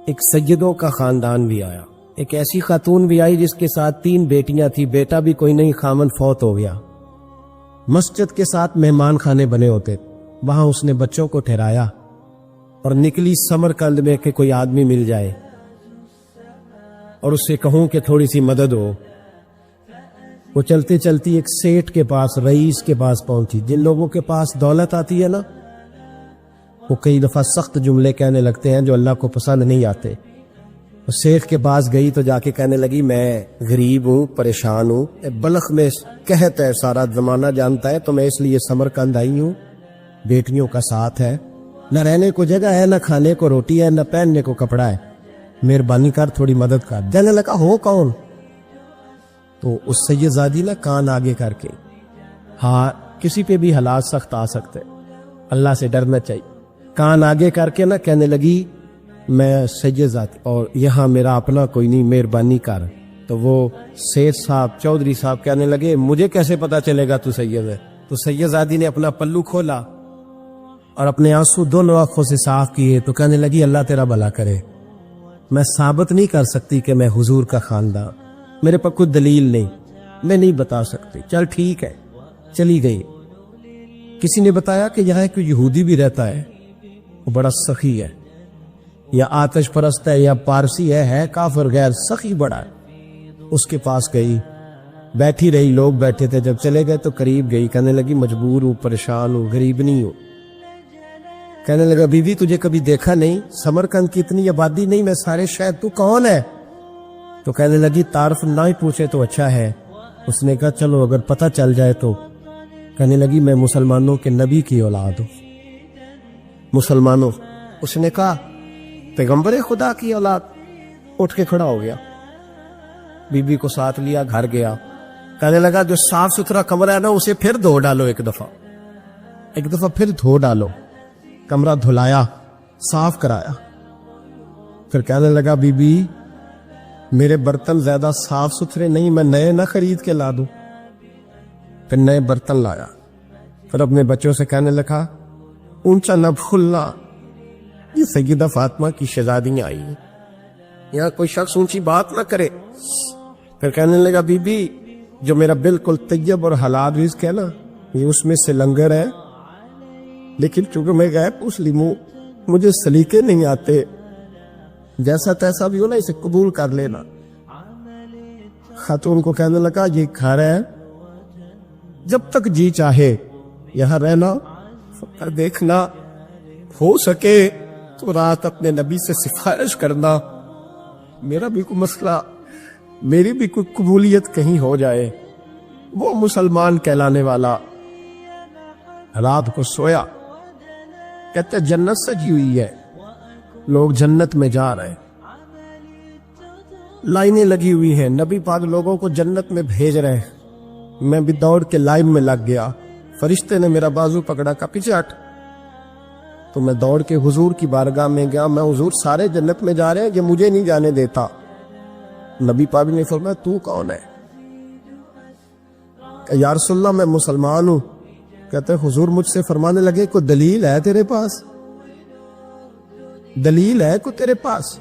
ایک سیدوں کا خاندان بھی آیا، ایک ایسی خاتون بھی آئی جس کے ساتھ 3 بیٹیاں تھی، بیٹا بھی کوئی نہیں، خامن فوت ہو گیا۔ مسجد کے ساتھ مہمان خانے بنے ہوتے، وہاں اس نے بچوں کو ٹھہرایا اور نکلی سمرقند میں کہ کوئی آدمی مل جائے اور اس سے کہوں کہ تھوڑی سی مدد ہو۔ وہ چلتے چلتی ایک سیٹ کے پاس، رئیس کے پاس پہنچی۔ جن لوگوں کے پاس دولت آتی ہے نا، وہ کئی دفعہ سخت جملے کہنے لگتے ہیں جو اللہ کو پسند نہیں آتے۔ وہ سیٹ کے پاس گئی تو جا کے کہنے لگی میں غریب ہوں، پریشان ہوں، بلخ میں قحط ہے، سارا زمانہ جانتا ہے، تو میں اس لیے سمرقند آئی ہوں، بیٹیوں کا ساتھ ہے، نہ رہنے کو جگہ ہے، نہ کھانے کو روٹی ہے، نہ پہننے کو کپڑا ہے، مہربانی کر تھوڑی مدد کر۔ جانے لگا ہو کون؟ تو اس سیدزادی نے کان آگے کر کے، ہاں کسی پہ بھی حالات سخت آ سکتے، اللہ سے ڈرنا چاہیے، کان آگے کر کے نہ کہنے لگی میں سیدزادی اور یہاں میرا اپنا کوئی نہیں، مہربانی کر۔ تو وہ سیٹ صاحب، چودھری صاحب کہنے لگے مجھے کیسے پتا چلے گا تو سید ہے؟ تو سیدزادی نے اپنا پلو کھولا اور اپنے آنسو دونوں آنکھوں سے صاف کیے تو کہنے لگی اللہ تیرا بھلا کرے، میں ثابت نہیں کر سکتی کہ میں حضور کا خاندان، میرے پاس کوئی دلیل نہیں، میں نہیں بتا سکتی، چل ٹھیک ہے، چلی گئی۔ کسی نے بتایا کہ یہاں کوئی یہودی بھی رہتا ہے، وہ بڑا سخی ہے، یا آتش پرست ہے، یا پارسی ہے کافر غیر، سخی بڑا ہے۔ اس کے پاس گئی، بیٹھی رہی، لوگ بیٹھے تھے، جب چلے گئے تو قریب گئی، کہنے لگی مجبور ہوں، پریشان ہوں، غریب نہیں ہوں۔ کہنے لگا بی بی تجھے کبھی دیکھا نہیں، سمرقند کی اتنی آبادی نہیں، میں سارے شہر، تو کون ہے؟ تو کہنے لگی تعارف نہ ہی پوچھے تو اچھا ہے۔ اس نے کہا چلو اگر پتہ چل جائے تو۔ کہنے لگی میں مسلمانوں کے نبی کی اولاد ہوں۔ مسلمانوں؟ اس نے کہا پیغمبر خدا کی اولاد۔ اٹھ کے کھڑا ہو گیا، بی بی کو ساتھ لیا، گھر گیا، کہنے لگا جو صاف ستھرا کمرہ ہے نا اسے پھر دھو ڈالو، ایک دفعہ پھر دھو ڈالو۔ کمرہ دھلایا، صاف کرایا، پھر کہنے لگا بی بی میرے برتن زیادہ صاف ستھرے نہیں، میں نئے نہ خرید کے لا دوں۔ پھر نئے برتن لایا، پھر اپنے بچوں سے کہنے لگا اونچا نہ بھولنا، یہ سیدہ فاطمہ کی شہزادیاں آئی ہیں، یہاں کوئی شخص اونچی بات نہ کرے۔ پھر کہنے لگا بی بی جو میرا بالکل طیب اور حلال رزق ہے نا، یہ اس میں سے لنگر ہے، لیکن چونکہ میں غیر مسلم ہوں، مجھے سلیقے نہیں آتے، جیسا تیسا بھی ہو نا اسے قبول کر لینا۔ خاتون کو کہنے لگا یہ گھر ہے، جب تک جی چاہے یہاں رہنا، دیکھنا، ہو سکے تو رات اپنے نبی سے سفارش کرنا، میرا بھی کوئی مسئلہ، میری بھی کوئی قبولیت کہیں ہو جائے۔ وہ مسلمان کہلانے والا رات کو سویا، کہتے جنت سجی ہوئی ہے، لوگ جنت میں جا رہے، لائنیں لگی ہوئی ہیں، نبی پاک لوگوں کو جنت میں بھیج رہے ہیں۔ میں بھی دوڑ کے لائن میں لگ گیا، فرشتے نے میرا بازو پکڑا، کا پیچھے ہٹ۔ تو میں دوڑ کے حضور کی بارگاہ میں گیا، میں حضور سارے جنت میں جا رہے ہیں، یہ مجھے نہیں جانے دیتا۔ نبی پاک نے فرمایا تو کون ہے؟ کہ یا رسول اللہ میں مسلمان ہوں۔ کہتے حضور مجھ سے فرمانے لگے کوئی دلیل ہے تیرے پاس؟ دلیل ہے کوئی تیرے پاس؟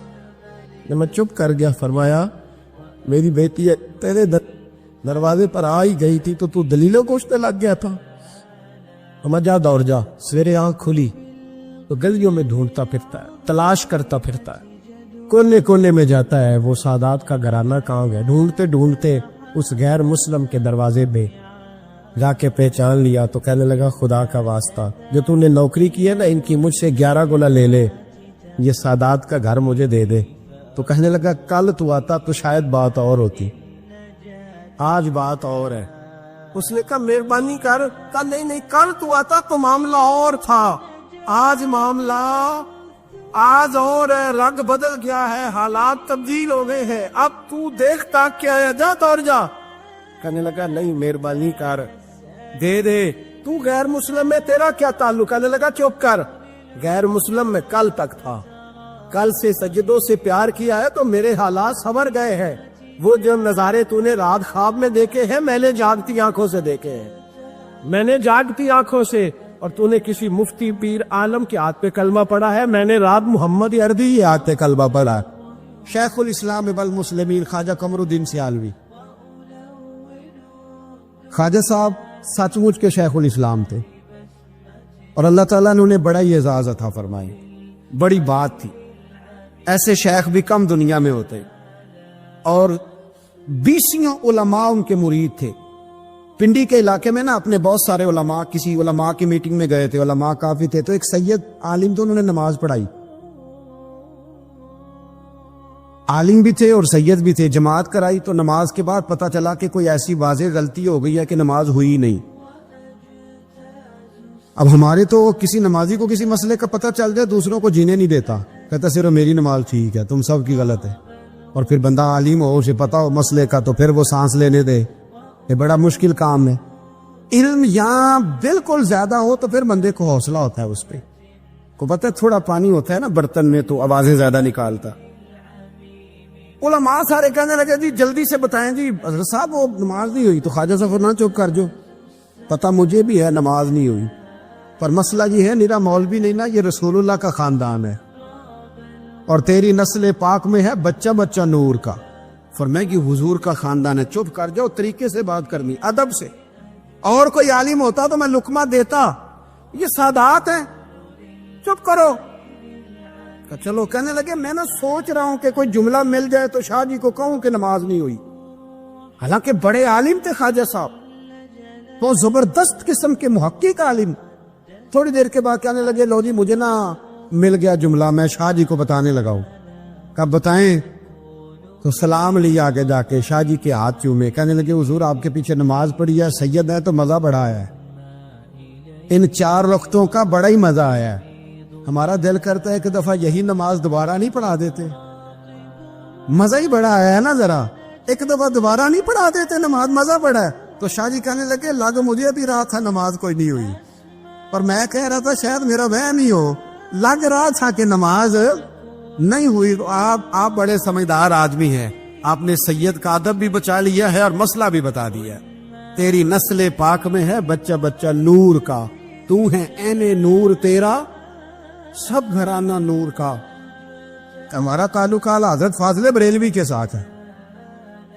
میں چپ کر گیا۔ فرمایا میری بیٹی تیرے دروازے پر آ ہی گئی تھی تو دلیلوں کوشنے لگ گیا تھا۔ فرمایا جا دوڑ جا۔ سویرے آنکھ کھلی تو گلیوں میں ڈھونڈتا پھرتا ہے، تلاش کرتا پھرتا ہے، کونے کونے میں جاتا ہے وہ سادات کا گھرانہ کہاں گیا، ڈھونڈتے ڈھونڈتے اس غیر مسلم کے دروازے پہ جا کے پہچان لیا۔ تو کہنے لگا خدا کا واسطہ جو تو نے نوکری کی ہے نا ان کی مجھ سے 11 گنا لے لے، یہ سادات کا گھر مجھے دے دے۔ تو کہنے لگا کل تو آتا تو شاید بات اور ہوتی، آج بات اور ہے۔ اس نے کہا مہربانی کر، کہا نہیں کل تو آتا تو معاملہ اور تھا، آج معاملہ آج اور ہے، رنگ بدل گیا ہے، حالات تبدیل ہو گئے ہیں، اب تو دیکھتا کیا ہے، جا دوڑ جا۔ کہنے لگا نہیں مہربانی کر، دے دے، تو غیر مسلم ہے، تیرا کیا تعلق؟ کہنے لگا چپ کر، غیر مسلم میں کل تک تھا، کل سے سجدوں سے پیار کیا ہے تو میرے حالات سنور گئے ہیں، وہ جو نظارے تو نے رات خواب میں دیکھے ہیں میں نے جاگتی آنکھوں سے دیکھے ہیں، میں نے جاگتی آنکھوں سے اور تو نے کسی مفتی پیر عالم کے ہاتھ پہ کلمہ پڑھا ہے؟ میں نے رات محمد اردی کے ہاتھ پہ کلمہ پڑھا ہے، شیخ الاسلام ابن المسلمین خواجہ قمر الدین سیالوی۔ خواجہ صاحب سچ مچ کے شیخ الاسلام تھے، اور اللہ تعالیٰ نے انہیں بڑا ہی اعزاز عطا فرمائی، بڑی بات تھی۔ ایسے شیخ بھی کم دنیا میں ہوتے، اور 20 علماء ان کے مرید تھے۔ پنڈی کے علاقے میں نا اپنے بہت سارے علماء، کسی علماء کی میٹنگ میں گئے تھے، علماء کافی تھے، تو ایک سید عالم تو انہوں نے نماز پڑھائی، عالم بھی تھے اور سید بھی تھے، جماعت کرائی، تو نماز کے بعد پتہ چلا کہ کوئی ایسی واضح غلطی ہو گئی ہے کہ نماز ہوئی نہیں۔ اب ہمارے تو کسی نمازی کو کسی مسئلے کا پتہ چل جائے دوسروں کو جینے نہیں دیتا، کہتا صرف میری نماز ٹھیک ہے، تم سب کی غلط ہے۔ اور پھر بندہ عالم ہو، اسے پتہ ہو مسئلے کا، تو پھر وہ سانس لینے دے، یہ بڑا مشکل کام ہے۔ علم یہاں بالکل زیادہ ہو تو پھر بندے کو حوصلہ ہوتا ہے، اس پہ کو پتہ ہے تھوڑا پانی ہوتا ہے نا برتن میں تو آوازیں زیادہ نکالتا۔ علماء سارے کہنے لگے جی جلدی سے بتائیں جی حضرت صاحب وہ نماز نہیں ہوئی، تو خواجہ صاحب نہ چپ کر جو، پتہ مجھے بھی ہے نماز نہیں ہوئی، پر مسئلہ یہ ہے میرا مولوی نہیں نا، یہ رسول اللہ کا خاندان ہے، اور تیری نسل پاک میں ہے بچہ بچہ نور کا۔ فرمایا کہ حضور کا خاندان ہے، چپ کر جاؤ، طریقے سے بات کرنی، ادب سے۔ اور کوئی عالم ہوتا تو میں لقمہ دیتا، یہ سادات ہیں، چپ کرو۔ چلو کہنے لگے میں نہ سوچ رہا ہوں کہ کوئی جملہ مل جائے تو شاہ جی کو کہوں کہ نماز نہیں ہوئی، حالانکہ بڑے عالم تھے خواجہ صاحب، تو زبردست قسم کے محقق عالم۔ تھوڑی دیر کے بعد کہنے لگے لو جی مجھے نا مل گیا جملہ، میں شاہ جی کو بتانے لگا ہوں۔ کب بتائیں؟ تو سلام لیا آگے جا کے، شاہ جی کے ہاتھ چومے، کہنے لگے حضور آپ کے پیچھے نماز پڑھی ہے، سید ہے تو مزہ بڑا آیا ہے، ان 4 وقتوں کا بڑا ہی مزہ آیا ہے، ہمارا دل کرتا ہے کہ دفعہ یہی نماز دوبارہ نہیں پڑھا دیتے، مزہ ہی بڑا آیا ہے نا، ذرا ایک دفعہ دوبارہ نہیں پڑھا دیتے نماز، مزہ بڑا ہے۔ تو شاہ جی کہنے لگے لگ مجھے بھی رہا تھا نماز کوئی نہیں ہوئی، پر میں کہہ رہا تھا شاید میرا وہم ہی ہو، لگ رہا تھا کہ نماز نہیں ہوئی۔ تو آپ بڑے سمجھدار آدمی ہیں، آپ نے سید کا ادب بھی بچا لیا ہے اور مسئلہ بھی بتا دیا ہے۔ تیری نسل پاک میں ہے بچہ بچہ نور کا، تو ہے عین نور تیرا سب گھرانہ نور کا۔ ہمارا تعلق اعلیٰ حضرت فاضل بریلوی کے ساتھ ہے،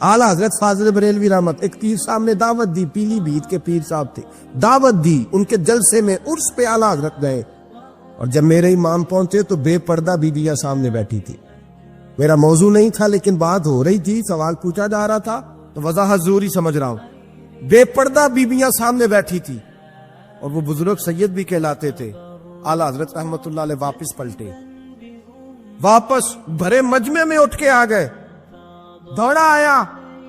اعلیٰ حضرت فاضل بریلوی رحمت۔ ایک پیر صاحب نے دعوت دی، پیلی بھیت کے پیر صاحب تھے، دعوت دی، ان کے جلسے میں عرس پہ اعلیٰ حضرت گئے، اور جب میرے امام پہنچے تو بے پردہ بیویاں سامنے بیٹھی تھی۔ میرا موضوع نہیں تھا لیکن بات ہو رہی تھی، سوال پوچھا جا رہا تھا تو وضاحت ضروری سمجھ رہا ہوں۔ بے پردہ بیویاں سامنے بیٹھی تھی، اور وہ بزرگ سید بھی کہلاتے تھے۔ اعلیٰ حضرت رحمت اللہ علیہ واپس پلٹے، واپس بھرے مجمع میں اٹھ کے آ گئے، دوڑا آیا،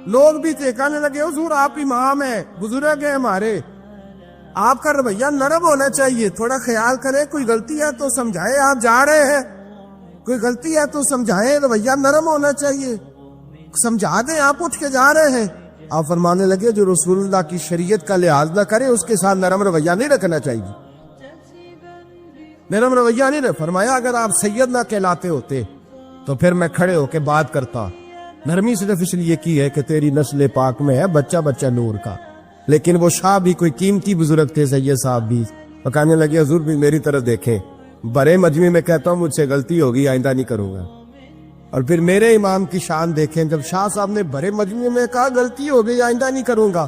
لوگ بھی تھے، کہنے لگے حضور آپ امام ہیں، بزرگ ہیں ہمارے، آپ کا رویہ نرم ہونا چاہیے، تھوڑا خیال کریں، کوئی غلطی ہے تو سمجھائے، آپ جا رہے ہیں، کوئی غلطی ہے تو سمجھائے، رویہ نرم ہونا چاہیے، سمجھا دیں، آپ اٹھ کے جا رہے ہیں۔ آپ فرمانے لگے جو رسول اللہ کی شریعت کا لحاظ نہ کرے اس کے ساتھ نرم رویہ نہیں رکھنا چاہیے، نرم رویہ نہیں رکھ۔ فرمایا اگر آپ سید نہ کہلاتے ہوتے تو پھر میں کھڑے ہو کے بات کرتا، نرمی صرف اس لیے کی ہے کہ تیری نسل پاک میں ہے بچہ بچہ نور کا۔ لیکن وہ شاہ بھی کوئی قیمتی بزرگ تھے، سید صاحب بھی، وہ کہنے لگے حضور بھی میری طرف دیکھیں، بڑے مجمع میں کہتا ہوں مجھ سے غلطی ہوگی، آئندہ نہیں کروں گا۔ اور پھر میرے امام کی شان دیکھیں، جب شاہ صاحب نے بڑے مجمع میں کہا غلطی ہو گئی آئندہ نہیں کروں گا،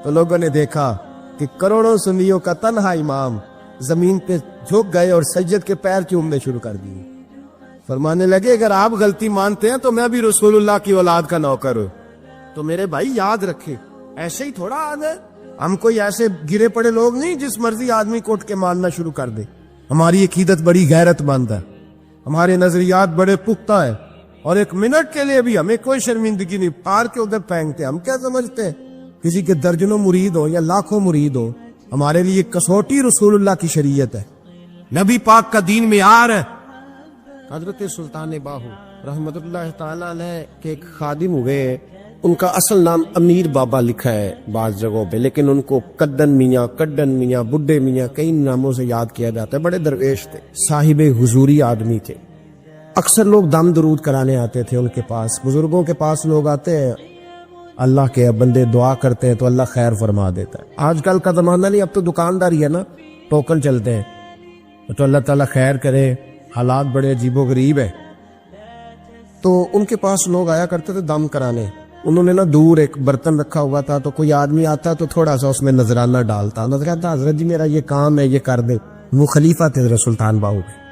تو لوگوں نے دیکھا کہ کروڑوں سنیوں کا تنہا امام زمین پہ جھک گئے اور سید کے پیر چومنے شروع کر دیے۔ فرمانے لگے اگر آپ غلطی مانتے ہیں تو میں بھی رسول اللہ کی اولاد کا نوکر ہوں، تو میرے بھائی یاد رکھے ایسے ہی تھوڑا آ گئے، ہم کوئی ایسے گرے پڑے لوگ نہیں جس مرضی آدمی کو اٹھ کے ماننا شروع کر دے۔ ہماری عقیدت بڑی غیرت مند ہے، ہمارے نظریات بڑے پختہ ہیں، اور ایک منٹ کے لیے بھی ہمیں کوئی شرمندگی نہیں، پار کے ادھر پھینکتے۔ ہم کیا سمجھتے ہیں کسی کے درجنوں مرید ہو یا لاکھوں مرید ہو، ہمارے لیے کسوٹی رسول اللہ کی شریعت ہے، نبی پاک کا دین معیار ہے۔ حضرت سلطان باہو رحمت اللہ تعالیٰ علیہ کے ایک خادم ہوئے، ان کا اصل نام امیر بابا لکھا ہے بعض جگہوں پہ، لیکن ان کو کڈن میاں، کڈن میاں، بڈھے میاں کئی ناموں سے یاد کیا جاتا ہے۔ بڑے درویش تھے، صاحب حضوری آدمی تھے، اکثر لوگ دم درود کرانے آتے تھے ان کے پاس۔ بزرگوں کے پاس لوگ آتے ہیں، اللہ کے بندے دعا کرتے ہیں تو اللہ خیر فرما دیتا ہے۔ آج کل کا زمانہ نہیں، اب تو دکانداری ہے نا، ٹوکن چلتے ہیں تو اللہ تعالیٰ خیر کرے، حالات بڑے عجیب و غریب ہے۔ تو ان کے پاس لوگ آیا کرتے تھے دم کرانے، انہوں نے نا دور ایک برتن رکھا ہوا تھا، تو کوئی آدمی آتا تو تھوڑا سا اس میں نذرانہ ڈالتا، نذرانہ حضرت جی میرا یہ کام ہے، یہ کر دے۔ وہ خلیفہ تھے حضرت سلطان باہو کے،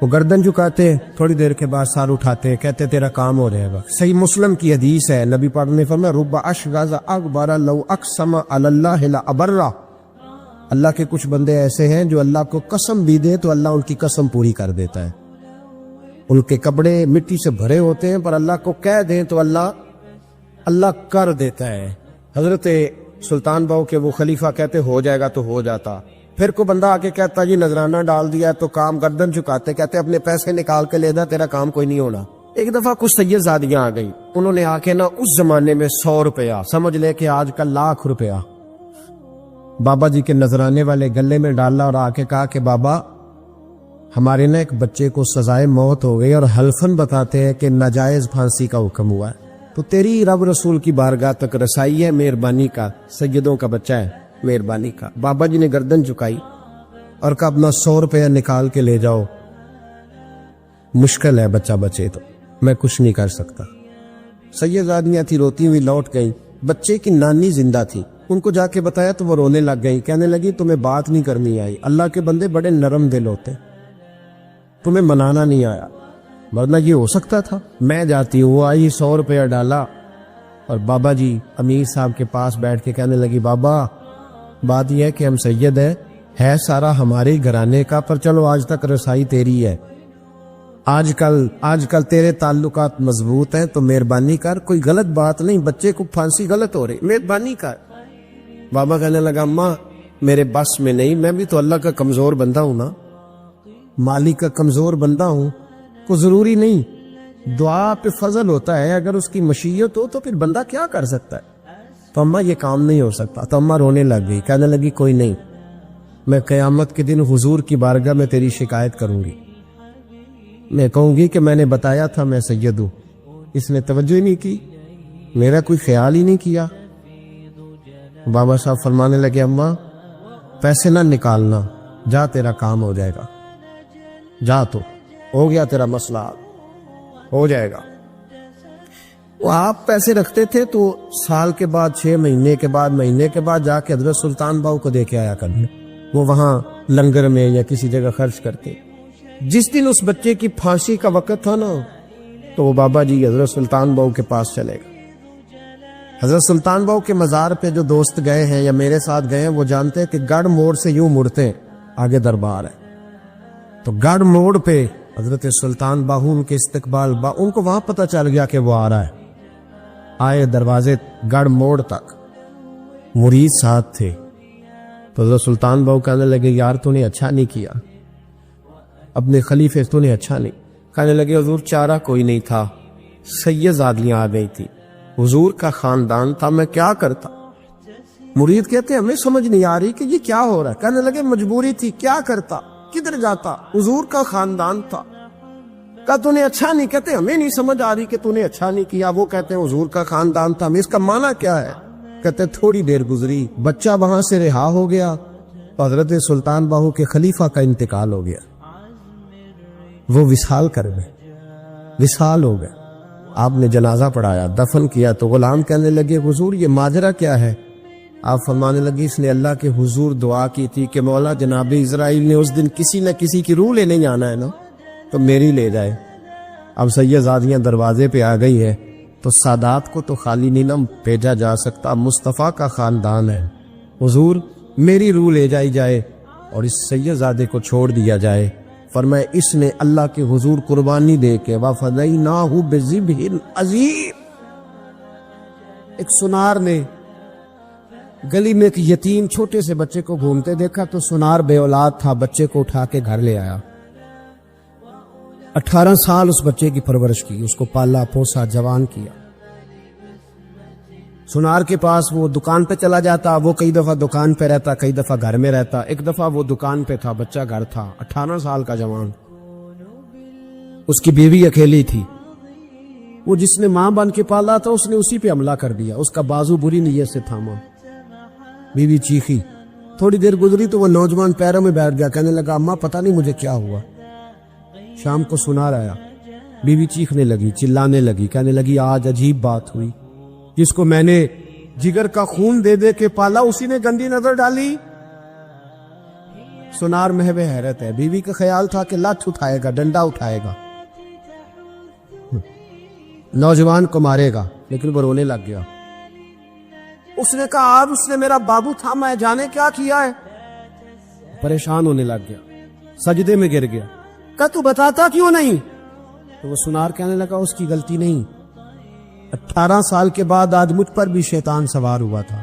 وہ گردن جھکاتے، تھوڑی دیر کے بعد سار اٹھاتے، کہتے تیرا کام ہو جائے گا۔ صحیح مسلم کی حدیث ہے، نبی پاک نے فرمایا رب اشغاز اکبر لو اقسم علی اللہ لابرہ، اللہ کے کچھ بندے ایسے ہیں جو اللہ کو قسم بھی دے تو اللہ ان کی قسم پوری کر دیتا ہے۔ ان کے کپڑے مٹی سے بھرے ہوتے ہیں پر اللہ کو کہہ دیں تو اللہ کر دیتا ہے۔ حضرت سلطان باہو کے وہ خلیفہ کہتے ہو جائے گا تو ہو جاتا، پھر کوئی بندہ آگے کہتا جی نذرانہ ڈال دیا تو کام، گردن چکاتے کہتے اپنے پیسے نکال کے لے دا، تیرا کام کوئی نہیں ہونا۔ ایک دفعہ کچھ سید زادیاں آ گئی، انہوں نے آ کے نا اس زمانے میں 100 روپیہ سمجھ لے کہ آج کل لاکھ روپیہ بابا جی کے نذرانے والے گلے میں ڈالا اور آ کے کہا کہ بابا ہمارے نا ایک بچے کو سزائے موت ہو گئی اور حلفاً بتاتے ہیں کہ ناجائز پھانسی کا حکم ہوا ہے، تو تیری رب رسول کی بارگاہ تک رسائی ہے، مہربانی کا، سیدوں کا بچہ ہے، مہربانی کا۔ بابا جی نے گردن چکائی اور کہا اپنا 100 روپیہ نکال کے لے جاؤ، مشکل ہے بچہ بچے تو میں کچھ نہیں کر سکتا۔ سید آدمیاں تھی روتی ہوئی لوٹ گئی، بچے کی نانی زندہ تھی، ان کو جا کے بتایا تو وہ رونے لگ گئی، کہنے لگی تمہیں بات نہیں کرنی آئی، اللہ کے بندے بڑے نرم دل ہوتے، تمہیں منانا نہیں آیا، ورنہ یہ ہو سکتا تھا۔ میں جاتی ہوں، وہ آئی 100 روپیہ ڈالا اور بابا جی امیر صاحب کے پاس بیٹھ کے کہنے لگی بابا بات یہ ہے کہ ہم سید ہے سارا ہمارے گھرانے کا، پر چلو آج تک رسائی تیری ہے، آج کل تیرے تعلقات مضبوط ہیں تو مہربانی کر، کوئی غلط بات نہیں، بچے کو پھانسی غلط ہو رہی، مہربانی کر۔ بابا کہنے لگا اماں میرے بس میں نہیں، میں بھی تو اللہ کا کمزور بندہ ہوں نا، مالک کا کمزور بندہ ہوں، کو ضروری نہیں، دعا پہ فضل ہوتا ہے، اگر اس کی مشیت ہو تو پھر بندہ کیا کر سکتا ہے۔ تو اماں یہ کام نہیں ہو سکتا، تو اماں رونے لگ گئی، کہنے لگی کوئی نہیں، میں قیامت کے دن حضور کی بارگاہ میں تیری شکایت کروں گی، میں کہوں گی کہ میں نے بتایا تھا میں سید ہوں، اس نے توجہ ہی نہیں کی، میرا کوئی خیال ہی نہیں کیا۔ بابا صاحب فرمانے لگے اماں پیسے نہ نکالنا، جا تیرا کام ہو جائے گا، جا تو ہو گیا تیرا مسئلہ ہو جائے گا۔ وہ آپ پیسے رکھتے تھے تو سال کے بعد 6 مہینے کے بعد مہینے کے بعد جا کے حضرت سلطان باہو کو دے کے آیا کرنے، وہ وہاں لنگر میں یا کسی جگہ خرچ کرتے۔ جس دن اس بچے کی پھانسی کا وقت تھا نا تو وہ بابا جی حضرت سلطان باہو کے پاس چلے گئے۔ حضرت سلطان باہو کے مزار پہ جو دوست گئے ہیں یا میرے ساتھ گئے ہیں وہ جانتے ہیں کہ گڑھ موڑ سے یوں مڑتے ہیں، آگے دربار ہے، تو گڑھ موڑ پہ حضرت سلطان باہو ان کے استقبال ان کو وہاں پتہ چل گیا کہ وہ آ رہا ہے، آئے دروازے گڑھ موڑ تک، مرید ساتھ تھے، تو حضرت سلطان باہو کہنے لگے یار تو نے اچھا نہیں کیا، اپنے خلیفے تو نے اچھا نہیں، کہنے لگے حضور چارہ کوئی نہیں تھا، سید زادیاں آ گئی تھی، حضور کا خاندان تھا، میں کیا کرتا۔ مرید کہتے ہمیں سمجھ نہیں آ رہی کہ یہ کیا ہو رہا ہے، کہنے لگے مجبوری تھی، کیا کرتا، کدھر جاتا، حضور کا خاندان تھا، کہا تو نے اچھا نہیں، کہتے ہمیں نہیں سمجھ آ رہی کہ تو نے اچھا نہیں کیا، وہ کہتے ہیں حضور کا خاندان تھا، ہمیں اس کا معنی کیا ہے، کہتے تھوڑی دیر گزری بچہ وہاں سے رہا ہو گیا تو حضرت سلطان باہو کے خلیفہ کا انتقال ہو گیا، وہ وصال کر گئے، وصال ہو گئے، آپ نے جنازہ پڑھایا، دفن کیا، تو غلام کہنے لگے حضور یہ ماجرا کیا ہے، آپ فرمانے لگی اس نے اللہ کے حضور دعا کی تھی کہ مولا جناب اسرائیل نے اس دن کسی نہ کسی کی روح لینے جانا ہے نا تو میری لے جائے، اب سید زادیاں دروازے پہ آ گئی ہے تو سادات کو تو خالی نہیں نہ بھیجا جا سکتا، مصطفیٰ کا خاندان ہے، حضور میری روح لے جائی جائے اور اس سید زادے کو چھوڑ دیا جائے۔ فرمایا اس نے اللہ کے حضور قربانی دے کے وَفَدَيْنَاهُ بِذِبْحٍ عَظِيمٍ، ایک سنار نے گلی میں ایک یتیم چھوٹے سے بچے کو گھومتے دیکھا تو سنار بے اولاد تھا، بچے کو اٹھا کے گھر لے آیا، 18 سال اس بچے کی پرورش کی، اس کو پالا پوسا جوان کیا۔ سنار کے پاس وہ دکان پہ چلا جاتا، وہ کئی دفعہ دکان پہ رہتا، کئی دفعہ گھر میں رہتا، ایک دفعہ وہ دکان پہ تھا، بچہ گھر تھا، 18 سال کا جوان، اس کی بیوی اکیلی تھی، وہ جس نے ماں بن کے پالا تھا اس نے اسی پہ حملہ کر دیا، اس کا بازو بری نیت سے تھاما، بیوی چیخی تھوڑی دیر گزری تو وہ نوجوان پیروں میں بیٹھ گیا، کہنے لگا اماں پتہ نہیں مجھے کیا ہوا۔ شام کو سنار آیا، بیوی چیخنے لگی، چلانے لگی، کہنے لگی آج عجیب بات ہوئی، جس کو میں نے جگر کا خون دے دے کے پالا اسی نے گندی نظر ڈالی۔ سنار محو حیرت ہے، بیوی کا خیال تھا کہ لٹھ اٹھائے گا، ڈنڈا اٹھائے گا، نوجوان کو مارے گا، لیکن وہ رونے لگ گیا۔ اس نے کہا آج اس نے میرا بابو تھا، میں جانے کیا کیا ہے۔ پریشان ہونے لگ گیا، سجدے میں گر گیا، کہا تو بتاتا کیوں نہیں؟ تو وہ سنار کہنے لگا اس کی غلطی نہیں، 18 سال کے بعد آج مجھ پر بھی شیطان سوار ہوا تھا۔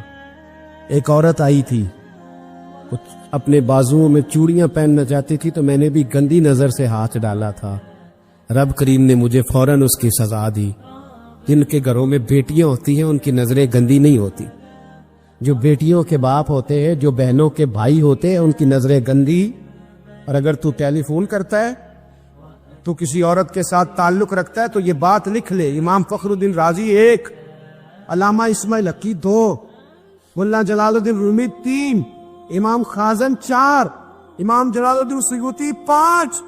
ایک عورت آئی تھی، کچھ اپنے بازوؤں میں چوڑیاں پہننا چاہتی تھی، تو میں نے بھی گندی نظر سے ہاتھ ڈالا تھا، رب کریم نے مجھے فوراً اس کی سزا دی۔ جن کے گھروں میں بیٹیاں ہوتی ہیں ان کی نظریں گندی نہیں ہوتی، جو بیٹیوں کے باپ ہوتے ہیں، جو بہنوں کے بھائی ہوتے ہیں، ان کی نظریں گندی۔ اور اگر تو ٹیلی فون کرتا ہے، تو کسی عورت کے ساتھ تعلق رکھتا ہے، تو یہ بات لکھ لے، امام فخر الدین رازی 1، علامہ اسماعیل حقی 2، ملا جلال الدین رومی 3، امام خازن 4، امام جلال الدین سیوطی 5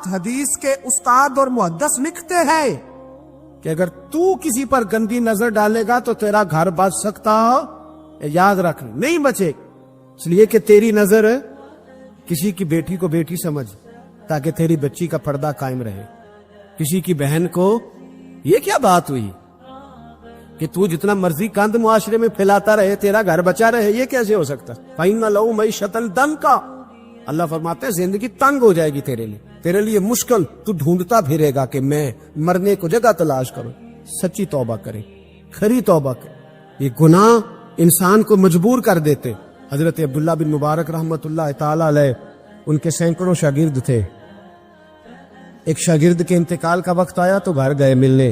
حدیث کے استاد اور محدث لکھتے ہیں کہ اگر تو کسی پر گندی نظر ڈالے گا تو تیرا گھر بچ سکتا، یاد رکھ نہیں بچے، اس لیے کہ تیری نظر کسی کی بیٹی کو بیٹی سمجھ تاکہ تیری بچی کا پردہ قائم رہے، کسی کی بہن کو۔ یہ کیا بات ہوئی کہ تو جتنا مرضی گند معاشرے میں پھیلاتا رہے تیرا گھر بچا رہے؟ یہ کیسے ہو سکتا؟ فَإِنَّ لَهُ مَعِيشَةً ضَنْكَ، اللہ فرماتے ہیں زندگی تنگ ہو جائے گی تیرے لیے مشکل، تو ڈھونڈتا پھرے گا کہ میں مرنے کو جگہ تلاش کروں۔ سچی توبہ کرے، کھری توبہ کرے۔ یہ گناہ انسان کو مجبور کر دیتے۔ حضرت عبداللہ بن مبارک رحمت اللہ تعالی علیہ، ان کے سینکڑوں شاگرد تھے، ایک شاگرد کے انتقال کا وقت آیا تو گھر گئے ملنے۔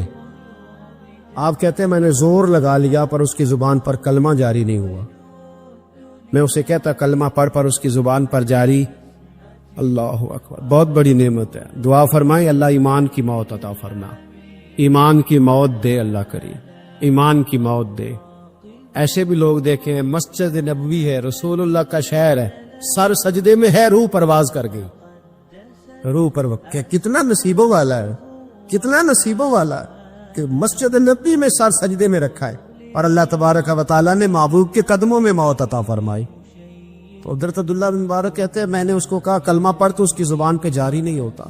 آپ کہتے ہیں میں نے زور لگا لیا پر اس کی زبان پر کلمہ جاری نہیں ہوا۔ میں اسے کہتا کلمہ پڑھ پر اس کی زبان پر جاری۔ اللہ اکبر، بہت بڑی نعمت ہے۔ دعا فرمائیں اللہ ایمان کی موت عطا فرما، ایمان کی موت دے اللہ کریم، ایمان کی موت دے۔ ایسے بھی لوگ دیکھیں، مسجد نبوی ہے، رسول اللہ کا شہر ہے، سر سجدے میں ہے، روح پرواز کر گئی، روح پر کتنا نصیبوں والا ہے، کتنا نصیبوں والا ہے کہ مسجد نبوی میں سر سجدے میں رکھا ہے، اور اللہ تبارک و تعالیٰ نے محبوب کے قدموں میں موت عطا فرمائی۔ تو حضرت عبداللہ بن مبارک کہتے ہیں میں نے اس کو کہا کلمہ پڑھ، تو اس کی زبان پہ جاری نہیں ہوتا۔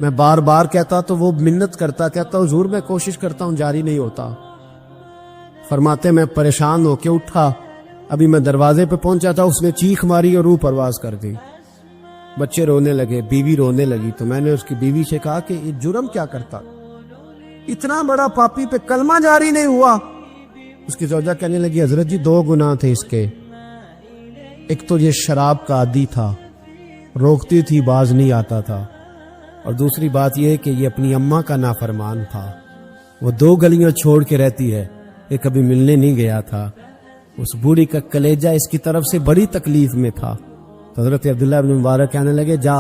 میں بار بار کہتا تو وہ منت کرتا، کہتا حضور میں کوشش کرتا ہوں جاری نہیں ہوتا۔ فرماتے میں پریشان ہو کے اٹھا، ابھی میں دروازے پہ پہنچا تھا، اس نے چیخ ماری اور روح پرواز کر گئی۔ بچے رونے لگے، بیوی رونے لگی، تو میں نے اس کی بیوی سے کہا کہ یہ جرم کیا کرتا، اتنا بڑا پاپی پہ کلمہ جاری نہیں ہوا۔ اس کی زوجہ کہنے لگی حضرت جی 2 گناہ تھے اس کے، ایک تو یہ شراب کا عادی تھا، روکتی تھی باز نہیں آتا تھا، اور دوسری بات یہ کہ یہ اپنی اماں کا نافرمان تھا، وہ 2 گلیاں چھوڑ کے رہتی ہے، یہ کبھی ملنے نہیں گیا تھا، اس بوڑھی کا کلیجہ اس کی طرف سے بڑی تکلیف میں تھا۔ تو حضرت عبداللہ بن مبارک کہنے لگے جا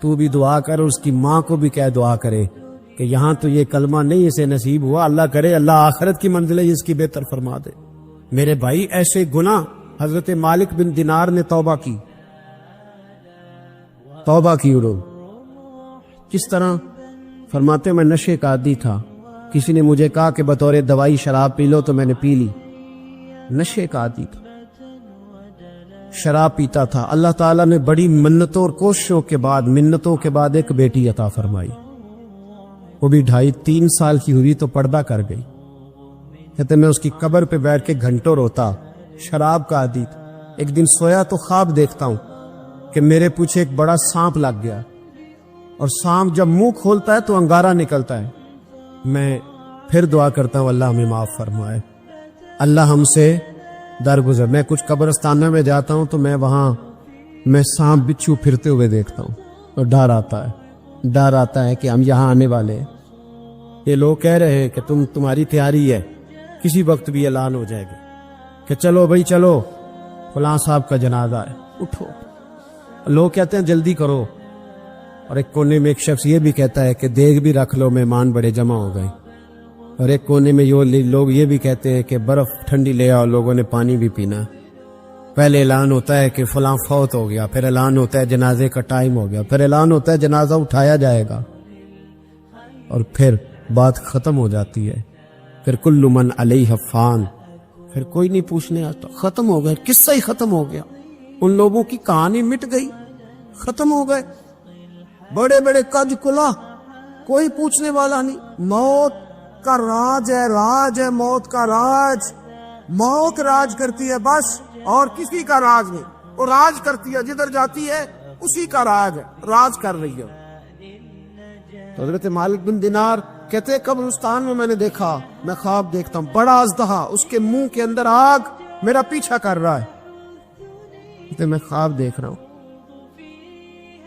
تو بھی دعا کر، اور اس کی ماں کو بھی کہہ دعا کرے کہ یہاں تو یہ کلمہ نہیں اسے نصیب ہوا، اللہ کرے اللہ آخرت کی منزلیں اس کی بہتر فرما دے۔ میرے بھائی ایسے گناہ حضرت مالک بن دینار نے توبہ کی، توبہ کی انہوں کس طرح؟ فرماتے میں نشے کا عادی تھا، کسی نے مجھے کہا کہ بطور دوائی شراب پی لو تو میں نے پی لی، نشے کا عادی تھا، شراب پیتا تھا۔ اللہ تعالیٰ نے بڑی منتوں اور کوششوں کے بعد، منتوں کے بعد ایک بیٹی عطا فرمائی، وہ بھی 2.5-3 سال کی ہوئی تو پردہ کر گئی۔ کہتے میں اس کی قبر پہ بیٹھ کے گھنٹوں روتا، شراب کا عادی تھا۔ ایک دن سویا تو خواب دیکھتا ہوں کہ میرے پیچھے ایک بڑا سانپ لگ گیا، اور سانپ جب منہ کھولتا ہے تو انگارہ نکلتا ہے۔ میں پھر دعا کرتا ہوں اللہ ہمیں معاف فرمائے، اللہ ہم سے درگزر۔ میں کچھ قبرستانوں میں جاتا ہوں تو میں وہاں سانپ بچھو پھرتے ہوئے دیکھتا ہوں، اور ڈر آتا ہے کہ ہم یہاں آنے والے ہیں۔ یہ لوگ کہہ رہے ہیں کہ تمہاری تیاری ہے، کسی وقت بھی اعلان ہو جائے گی کہ چلو بھائی چلو فلاں صاحب کا جنازہ ہے، اٹھو۔ لوگ کہتے ہیں جلدی کرو، اور ایک کونے میں ایک شخص یہ بھی کہتا ہے کہ دیگ بھی رکھ لو، مہمان بڑے جمع ہو گئے، اور ایک کونے میں لوگ یہ بھی کہتے ہیں کہ برف ٹھنڈی لے آؤ، لوگوں نے پانی بھی پینا۔ پہلے اعلان ہوتا ہے کہ فلاں فوت ہو گیا، پھر اعلان ہوتا ہے جنازے کا ٹائم ہو گیا، پھر اعلان ہوتا ہے جنازہ اٹھایا جائے گا، اور پھر بات ختم ہو جاتی ہے. پھر کل من علیہ فان، پھر کوئی نہیں پوچھنے آتا. ختم ہو گئے، قصہ ہی ختم ہو گیا. ان لوگوں کی کہانی مٹ گئی، ختم ہو گئے. بڑے بڑے کج کلا، کوئی پوچھنے والا نہیں. موت کا راج ہے موت کا راج. موت راج کرتی ہے بس، اور کسی کا راج نہیں. وہ راج کرتی ہے، جدھر جاتی ہے اسی کا راج ہے، راج کر رہی ہے. تو حضرت مالک بن دینار کہتے ہیں قبرستان میں میں نے دیکھا، میں خواب دیکھتا ہوں، بڑا اژدہا، اس کے منہ کے اندر آگ میرا پیچھا کر رہا ہے. کہتے میں خواب دیکھ رہا ہوں.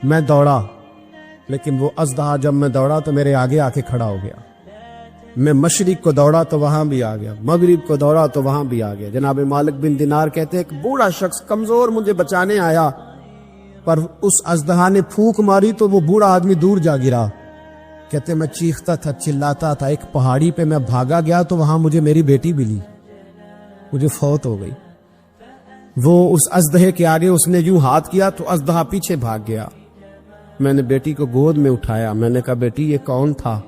میں دوڑا، لیکن وہ اژدہا جب میں دوڑا تو میرے آگے آ کے کھڑا ہو گیا. میں مشرق کو دوڑا تو وہاں بھی آ گیا، مغرب کو دوڑا تو وہاں بھی آ گیا. جناب مالک بن دینار کہتے ہیں ایک بوڑھا شخص کمزور مجھے بچانے آیا، پر اس اژدہا نے پھونک ماری تو وہ بوڑھا آدمی دور جا گرا. کہتے میں چیختا تھا، چلاتا تھا. ایک پہاڑی پہ میں بھاگا گیا تو وہاں مجھے میری بیٹی ملی، مجھے فوت ہو گئی. وہ اس اژدہے کے آگے اس نے یوں ہاتھ کیا تو اژدہا پیچھے بھاگ گیا. میں نے بیٹی کو گود میں اٹھایا، میں نے کہا بیٹی یہ کون تھا؟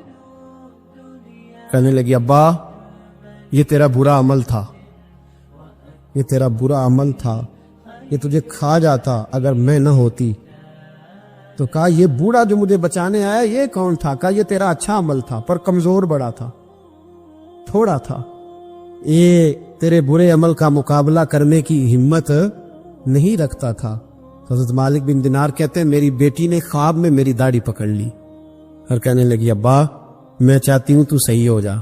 کہنے لگی ابا یہ تیرا برا عمل تھا، یہ تیرا برا عمل تھا، یہ تجھے کھا جاتا اگر میں نہ ہوتی. تو کہا یہ بوڑھا جو مجھے بچانے آیا یہ کون تھا؟ کہا یہ تیرا اچھا عمل تھا، پر کمزور بڑا تھا، تھوڑا تھا، یہ تیرے برے عمل کا مقابلہ کرنے کی ہمت نہیں رکھتا تھا. حضرت مالک بن دینار کہتے ہیں میری بیٹی نے خواب میں میری داڑھی پکڑ لی اور کہنے لگی ابا میں چاہتی ہوں تو صحیح ہو جا،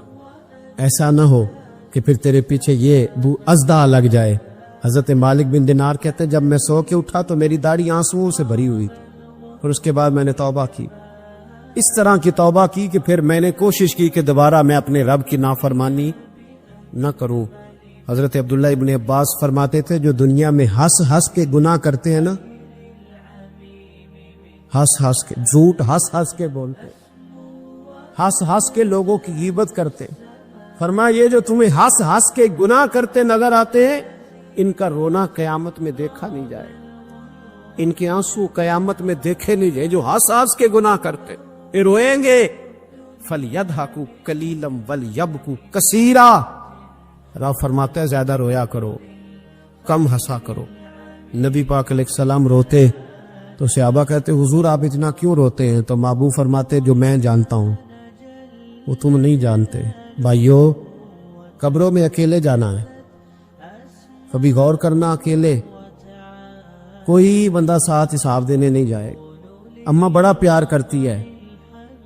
ایسا نہ ہو کہ پھر تیرے پیچھے یہ اژدہا لگ جائے. حضرت مالک بن دینار کہتے ہیں جب میں سو کے اٹھا تو میری داڑھی آنسوؤں سے بھری ہوئی تھی، اور اس کے بعد میں نے توبہ کی. اس طرح کی توبہ کی کہ پھر میں نے کوشش کی کہ دوبارہ میں اپنے رب کی نافرمانی نہ کروں. حضرت عبداللہ ابن عباس فرماتے تھے جو دنیا میں ہنس ہنس کے گناہ کرتے ہیں نا، ہنس ہنس کے جھوٹ ہنس ہنس کے بولتے، ہنس ہنس کے لوگوں کی غیبت کرتے، فرمایا یہ جو تمہیں ہنس ہنس کے گناہ کرتے نظر آتے ہیں ان کا رونا قیامت میں دیکھا نہیں جائے، ان کے آنسو قیامت میں دیکھے نہیں جائے. جو ہنس ہنس کے گناہ کرتے یہ روئیں گے. فَلْيَضْحَكُوا قَلِيلًا وَلْيَبْكُوا كَثِيرًا. رب فرماتا ہے زیادہ رویا کرو، کم ہنسا کرو. نبی پاک علیہ السلام روتے تو صحابہ کہتے حضور آپ اتنا کیوں روتے ہیں؟ تو محبوب فرماتے جو میں جانتا ہوں وہ تم نہیں جانتے. بھائیو قبروں میں اکیلے جانا ہے، کبھی غور کرنا، اکیلے کوئی بندہ ساتھ حساب دینے نہیں جائے. اماں بڑا پیار کرتی ہے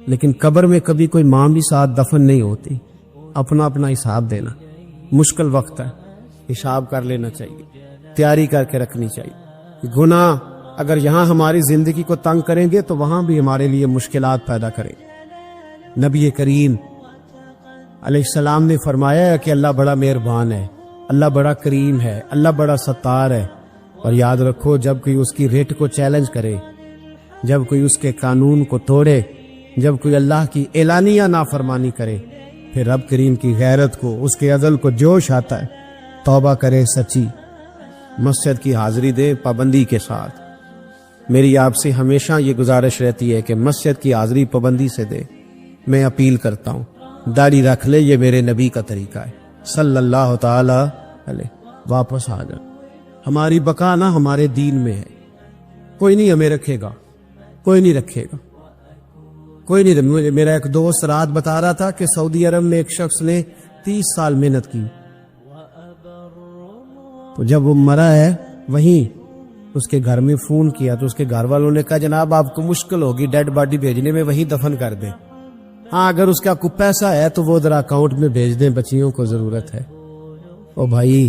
لیکن قبر میں کبھی کوئی ماں بھی ساتھ دفن نہیں ہوتی. اپنا اپنا حساب دینا مشکل وقت ہے، حساب کر لینا چاہیے، تیاری کر کے رکھنی چاہیے. گناہ اگر یہاں ہماری زندگی کو تنگ کریں گے تو وہاں بھی ہمارے لیے مشکلات پیدا کریں. نبی کریم علیہ السلام نے فرمایا ہے کہ اللہ بڑا مہربان ہے، اللہ بڑا کریم ہے، اللہ بڑا ستار ہے. اور یاد رکھو جب کوئی اس کی ریٹ کو چیلنج کرے، جب کوئی اس کے قانون کو توڑے، جب کوئی اللہ کی اعلانیہ نافرمانی کرے، پھر رب کریم کی غیرت کو، اس کے عدل کو جوش آتا ہے. توبہ کرے سچی، مسجد کی حاضری دے پابندی کے ساتھ. میری آپ سے ہمیشہ یہ گزارش رہتی ہے کہ مسجد کی حاضری پابندی سے دے. میں اپیل کرتا ہوں داڑھی رکھ لے، یہ میرے نبی کا طریقہ ہے صلی اللہ تعالی علیہ. واپس آ جا، ہماری بقا نہ ہمارے دین میں ہے. کوئی نہیں ہمیں رکھے گا، کوئی نہیں رکھے گا، کوئی نہیں. میرا ایک دوست رات بتا رہا تھا کہ سعودی عرب میں ایک شخص نے 30 سال محنت کی، تو جب وہ مرا ہے وہیں اس کے گھر میں فون کیا تو اس کے گھر والوں نے کہا جناب آپ کو مشکل ہوگی ڈیڈ باڈی بھیجنے میں، وہیں دفن کر دیں. ہاں اگر اس کا کوئی پیسہ ہے تو وہ ذرا اکاؤنٹ میں بھیج دیں، بچیوں کو ضرورت ہے. او بھائی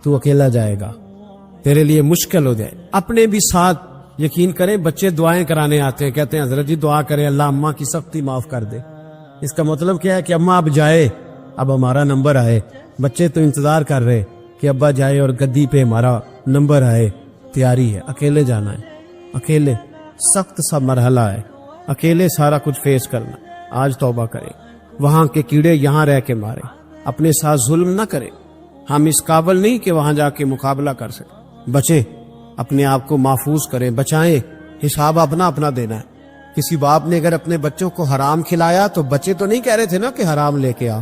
تو اکیلا جائے گا، تیرے لیے مشکل ہو جائے. اپنے بھی ساتھ یقین کریں، بچے دعائیں کرانے آتے ہیں، کہتے ہیں حضرت جی دعا کریں اللہ اماں کی سختی معاف کر دے. اس کا مطلب کیا ہے کہ اماں اب جائے، اب ہمارا نمبر آئے. بچے تو انتظار کر رہے کہ ابا جائے اور گدی پہ ہمارا نمبر آئے. تیاری ہے، اکیلے جانا ہے، اکیلے سخت سا مرحلہ ہے، اکیلے سارا کچھ فیس کرنا. آج توبہ کریں، وہاں کے کیڑے یہاں رہ کے مارے، اپنے ساتھ ظلم نہ کریں. ہم اس قابل نہیں کہ وہاں جا کے مقابلہ کر سکیں. بچیں، اپنے آپ کو محفوظ کریں، بچائیں. حساب اپنا اپنا دینا ہے. کسی باپ نے اگر اپنے بچوں کو حرام کھلایا تو بچے تو نہیں کہہ رہے تھے نا کہ حرام لے کے آ،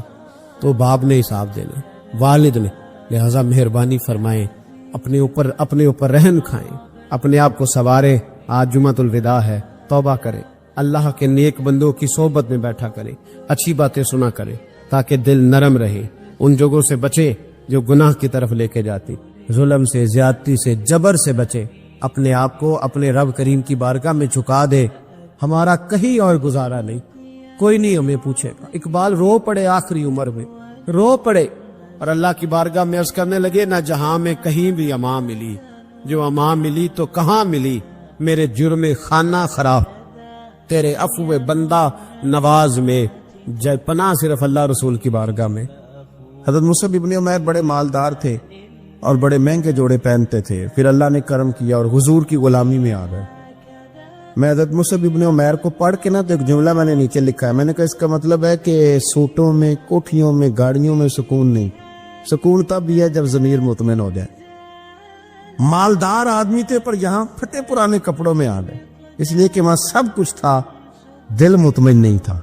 تو باپ نے حساب دینا، والد نے. لہذا مہربانی فرمائیں، اپنے اوپر رحم کھائیں، اپنے آپ کو سنواریں. آج جمعۃ الوداع ہے، توبہ کریں، اللہ کے نیک بندوں کی صحبت میں بیٹھا کریں، اچھی باتیں سنا کریں تاکہ دل نرم رہے. ان جگہوں سے بچے جو گناہ کی طرف لے کے جاتی، ظلم سے، زیادتی سے، جبر سے بچے. اپنے آپ کو اپنے رب کریم کی بارگاہ میں جھکا دے. ہمارا کہیں اور گزارا نہیں، کوئی نہیں ہمیں پوچھے گا. اقبال رو پڑے آخری عمر میں، رو پڑے اور اللہ کی بارگاہ میں عرض کرنے لگے، نہ جہاں میں کہیں بھی امان ملی، جو امان ملی تو کہاں ملی، میرے جرم خانہ خراب، تیرے عفو بندہ نواز میں، پناہ صرف اللہ رسول کی بارگاہ میں. حضرت مصعب ابن عمیر بڑے مالدار تھے اور بڑے مہنگے جوڑے پہنتے تھے. پھر اللہ نے کرم کیا اور حضور کی غلامی میں آ گئے. میں حضرت مصعب ابن عمیر کو پڑھ کے نا تو ایک جملہ میں نے نیچے لکھا ہے. میں نے کہا اس کا مطلب ہے کہ سوٹوں میں، کوٹھیوں میں، گاڑیوں میں سکون نہیں. سکون تب بھی ہے جب ضمیر مطمئن ہو جائے. مالدار آدمی تھے پر یہاں پھٹے پرانے کپڑوں میں آ گئے، اس لیے کہ وہاں سب کچھ تھا، دل مطمئن نہیں تھا.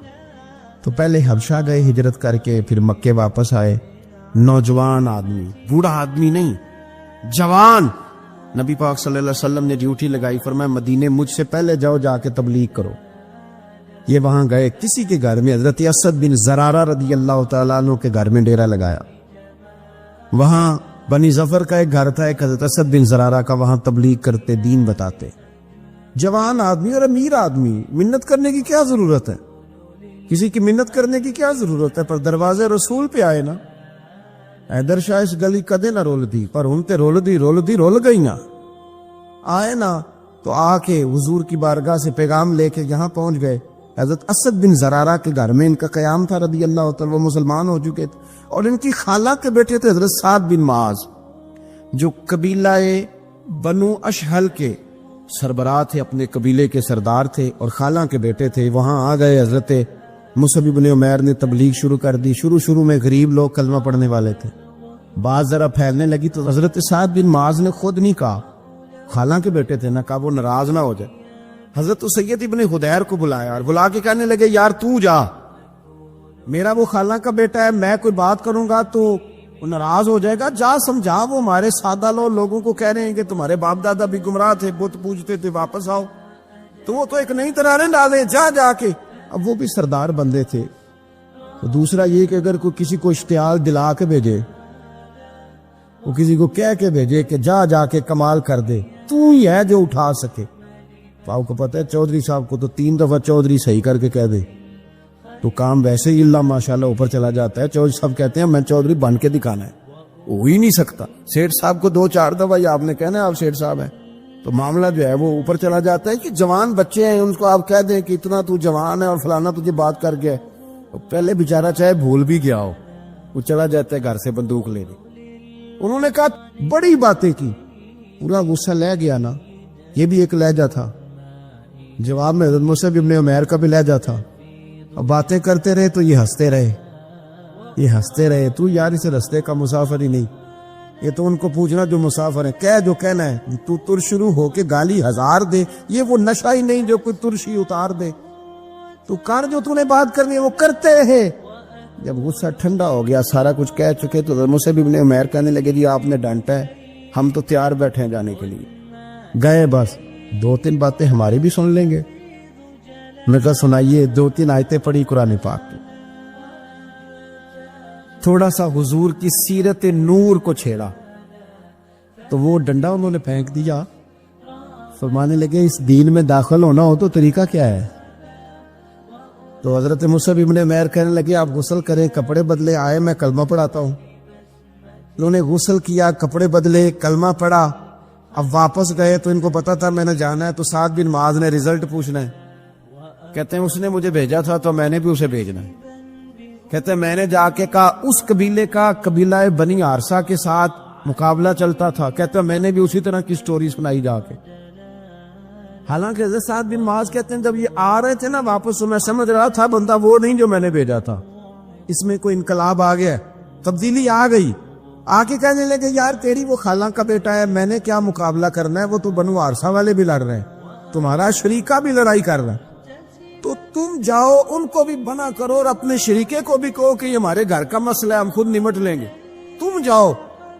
تو پہلے حبشہ گئے ہجرت کر کے، پھر مکے واپس آئے. نوجوان آدمی، بوڑھا آدمی نہیں، جوان. نبی پاک صلی اللہ علیہ وسلم نے ڈیوٹی لگائی، فرمایا مدینے مجھ سے پہلے جاؤ، جا کے تبلیغ کرو. یہ وہاں گئے کسی کے گھر میں، حضرت اسد بن زرارہ رضی اللہ تعالیٰ عنہ کے گھر میں ڈیرا لگایا. وہاں بنی ظفر کا ایک گھر تھا، ایک حضرت اسد بن زرارہ کا، وہاں تبلیغ کرتے، دین بتاتے. جوان آدمی اور امیر آدمی، منت کرنے کی کیا ضرورت ہے؟ کسی کی منت کرنے کی کیا ضرورت ہے؟ پر دروازے رسول پہ آئے نا. حیدر شاہ اس گلی کدے نہ رول دی، پر ان تے رول گئی نا. آئے نا تو آ کے حضور کی بارگاہ سے پیغام لے کے یہاں پہنچ گئے. حضرت اسد بن زرارہ کے گھر میں ان کا قیام تھا رضی اللہ تعالیٰ، وہ مسلمان ہو چکے تھے. اور ان کی خالہ کے بیٹے تھے حضرت سعد بن معاذ، جو قبیلہ بنو اشہل کے سربراہ تھے، اپنے قبیلے کے سردار تھے اور خالہ کے بیٹے تھے. وہاں آ گئے. حضرت مصعب ابن عمیر نے تبلیغ شروع کر دی. شروع میں غریب لوگ کلمہ پڑھنے والے تھے، بات ذرا پھیلنے لگی تو حضرت سعد بن معاذ نے خود نہیں کہا، خالہ کے بیٹے تھے نا، کہا وہ ناراض نہ ہو جائے. حضرت سید ابن حدیر کو بلایا اور بلا کے کہنے لگے، یار تو جا، میرا وہ خالہ کا بیٹا ہے، میں کوئی بات کروں گا تو وہ ناراض ہو جائے گا، جا سمجھا. وہ ہمارے سادہ لوگوں کو کہہ رہے ہیں کہ تمہارے باپ دادا بھی گمراہ تھے، بت پوجتے تھے، واپس آؤ. تو وہ تو ایک نئی طرح نے ڈالے، جا کے. اب وہ بھی سردار بندے تھے. تو دوسرا یہ کہ اگر کوئی کسی کو اشتعال دلا کے بھیجے، وہ کسی کو کہہ کے بھیجے کہ جا کے کمال کر دے، تو ہی ہے جو اٹھا سکے. تو آپ کو پتہ ہے چودھری صاحب کو تو 3 دفعہ چودھری صحیح کر کے کہہ دے تو کام ویسے ہی اللہ ماشاءاللہ اوپر چلا جاتا ہے. چودھری صاحب کہتے ہیں میں چودھری بن کے دکھانا ہے، ہو ہی نہیں سکتا. سیٹھ صاحب کو 2-4 دفعہ آپ نے کہنا ہے آپ سیٹھ صاحب ہیں تو معاملہ جو ہے وہ اوپر چلا جاتا ہے. کہ جوان بچے ہیں ان کو آپ کہہ دیں کہ اتنا تو جوان ہے اور فلانا تجھے بات کر گیا، پہلے بیچارہ چاہے بھول بھی گیا ہو، وہ چلا جاتا ہے گھر سے بندوق لینے. انہوں نے کہا بڑی باتیں کی، پورا غصہ لے گیا نا. یہ بھی ایک لہجہ تھا. جواب میں حضرت مصعب ابن عمیر کا بھی لہجہ تھا. اب باتیں کرتے رہے تو یہ ہنستے رہے. تو یار اس رستے کا مسافر ہی نہیں، یہ تو ان کو پوچھنا جو مسافر ہیں، کہہ جو کہنا ہے. تو تر شروع ہو کے گالی 1000 دے، یہ وہ نشہ ہی نہیں جو کوئی ترشی اتار دے. تو کر جو تو نے بات کرنی ہے وہ کرتے رہے. جب غصہ ٹھنڈا ہو گیا، سارا کچھ کہہ چکے، تو مصعب ابن عمیر کہنے لگے جی آپ نے ڈانٹا ہے، ہم تو تیار بیٹھے ہیں جانے کے لیے. گئے، بس 2-3 باتیں ہماری بھی سن لیں گے. میں کہا سنائیے. 2-3 آیتیں پڑھی قرآن پاک کی، تھوڑا سا حضور کی سیرت نور کو چھیڑا تو وہ ڈنڈا انہوں نے پھینک دیا. فرمانے لگے اس دین میں داخل ہونا ہو تو طریقہ کیا ہے؟ تو حضرت مصعب ابن عمیر کہنے لگے آپ غسل کریں، کپڑے بدلے، آئے میں کلمہ پڑھاتا ہوں. انہوں نے غسل کیا، کپڑے بدلے، کلمہ پڑھا. اب واپس گئے تو ان کو پتا تھا میں نے جانا ہے. تو سعد بن معاذ نے رزلٹ پوچھنا ہے. کہتے ہیں اس نے مجھے بھیجا تھا تو میں نے بھی اسے بھیجنا ہے. کہتے ہیں میں نے جا کے کہا اس قبیلے کا، قبیلہ بنی عارصہ کے ساتھ مقابلہ چلتا تھا. کہتے ہیں میں نے بھی اسی طرح کی سٹوری سنائی جا کے. حالانکہ حضرت سعد بن معاذ کہتے ہیں جب یہ آ رہے تھے نا واپس، تو میں سمجھ رہا تھا بندہ وہ نہیں جو میں نے بھیجا تھا، اس میں کوئی انقلاب آ گیا، تبدیلی آ گئی. آ کے کہنے لگے یار تیری وہ خالہ کا بیٹا ہے، میں نے کیا مقابلہ کرنا ہے، وہ تو بنو عارصہ والے بھی لڑ رہے ہیں، تمہارا شریکہ بھی لڑائی کر رہا ہے، تو تم جاؤ ان کو بھی بنا کرو اور اپنے شریکے کو بھی کہو کہ یہ ہمارے گھر کا مسئلہ ہے، ہم خود نمٹ لیں گے، تم جاؤ۔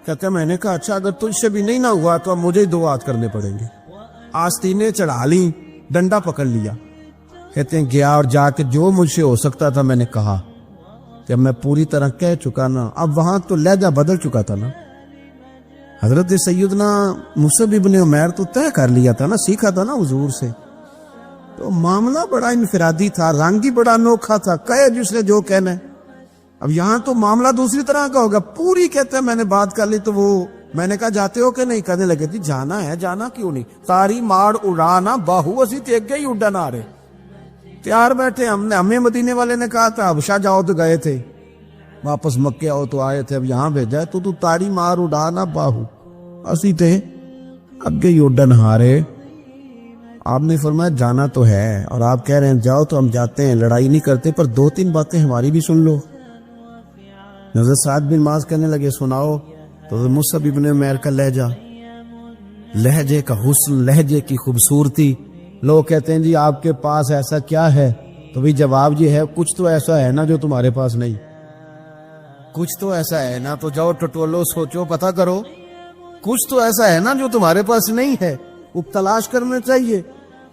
کہتے میں نے کہا اچھا اگر تجھ سے بھی نہیں نہ ہوا تو اب مجھے ہی 2 ہاتھ کرنے پڑیں گے۔ آستینیں چڑھا لیں، ڈنڈا پکڑ لیا، کہتے ہیں گیا اور جا کے جو مجھ سے ہو سکتا تھا میں نے کہا، جب میں پوری طرح کہہ چکا نا، اب وہاں تو لہجہ بدل چکا تھا نا۔ حضرت سیدنا مصعب ابن عمیر تو طے کر لیا تھا نا، سیکھا تھا نا حضور سے، تو معاملہ بڑا انفرادی تھا، رنگ ہی بڑا انوکھا تھا، کہے جس نے جو کہنا ہے۔ اب یہاں تو معاملہ دوسری طرح کا ہوگا، پوری کہتے ہیں میں نے بات کر لی، تو وہ میں نے کہا جاتے ہو کہ نہیں، کہنے لگے تھی جانا ہے، جانا کیوں نہیں، تاری ماڑ اڑانا باہو اسی تے گئی اڈن آ رہے تیار بیٹھے، ہمیں مدینے والے نے کہا تھا حبشہ جاؤ تو گئے تھے، واپس مکے آؤ تو آئے تھے، اب یہاں بھیجا ہے تو تاری مار اڑانا باہو اسی تے اگے ہی اڈن ہارے۔ آپ نے فرمایا جانا تو ہے، اور آپ کہہ رہے ہیں جاؤ تو ہم جاتے ہیں، لڑائی نہیں کرتے، پر 2-3 باتیں ہماری بھی سن لو۔ حضرت سعد بن معاذ کہنے لگے سناؤ، تو حضرت مصعب ابن عمیر کا لہجہ، لہجے کا حسن، لہجے کی خوبصورتی، لوگ کہتے ہیں جی آپ کے پاس ایسا کیا ہے، تو بھی جواب یہ ہے کچھ تو ایسا ہے نا جو تمہارے پاس نہیں، کچھ تو ایسا ہے نا، تو جاؤ ٹٹولو، سوچو، پتہ کرو، کچھ تو ایسا ہے نا جو تمہارے پاس نہیں ہے، وہ تلاش کرنا چاہیے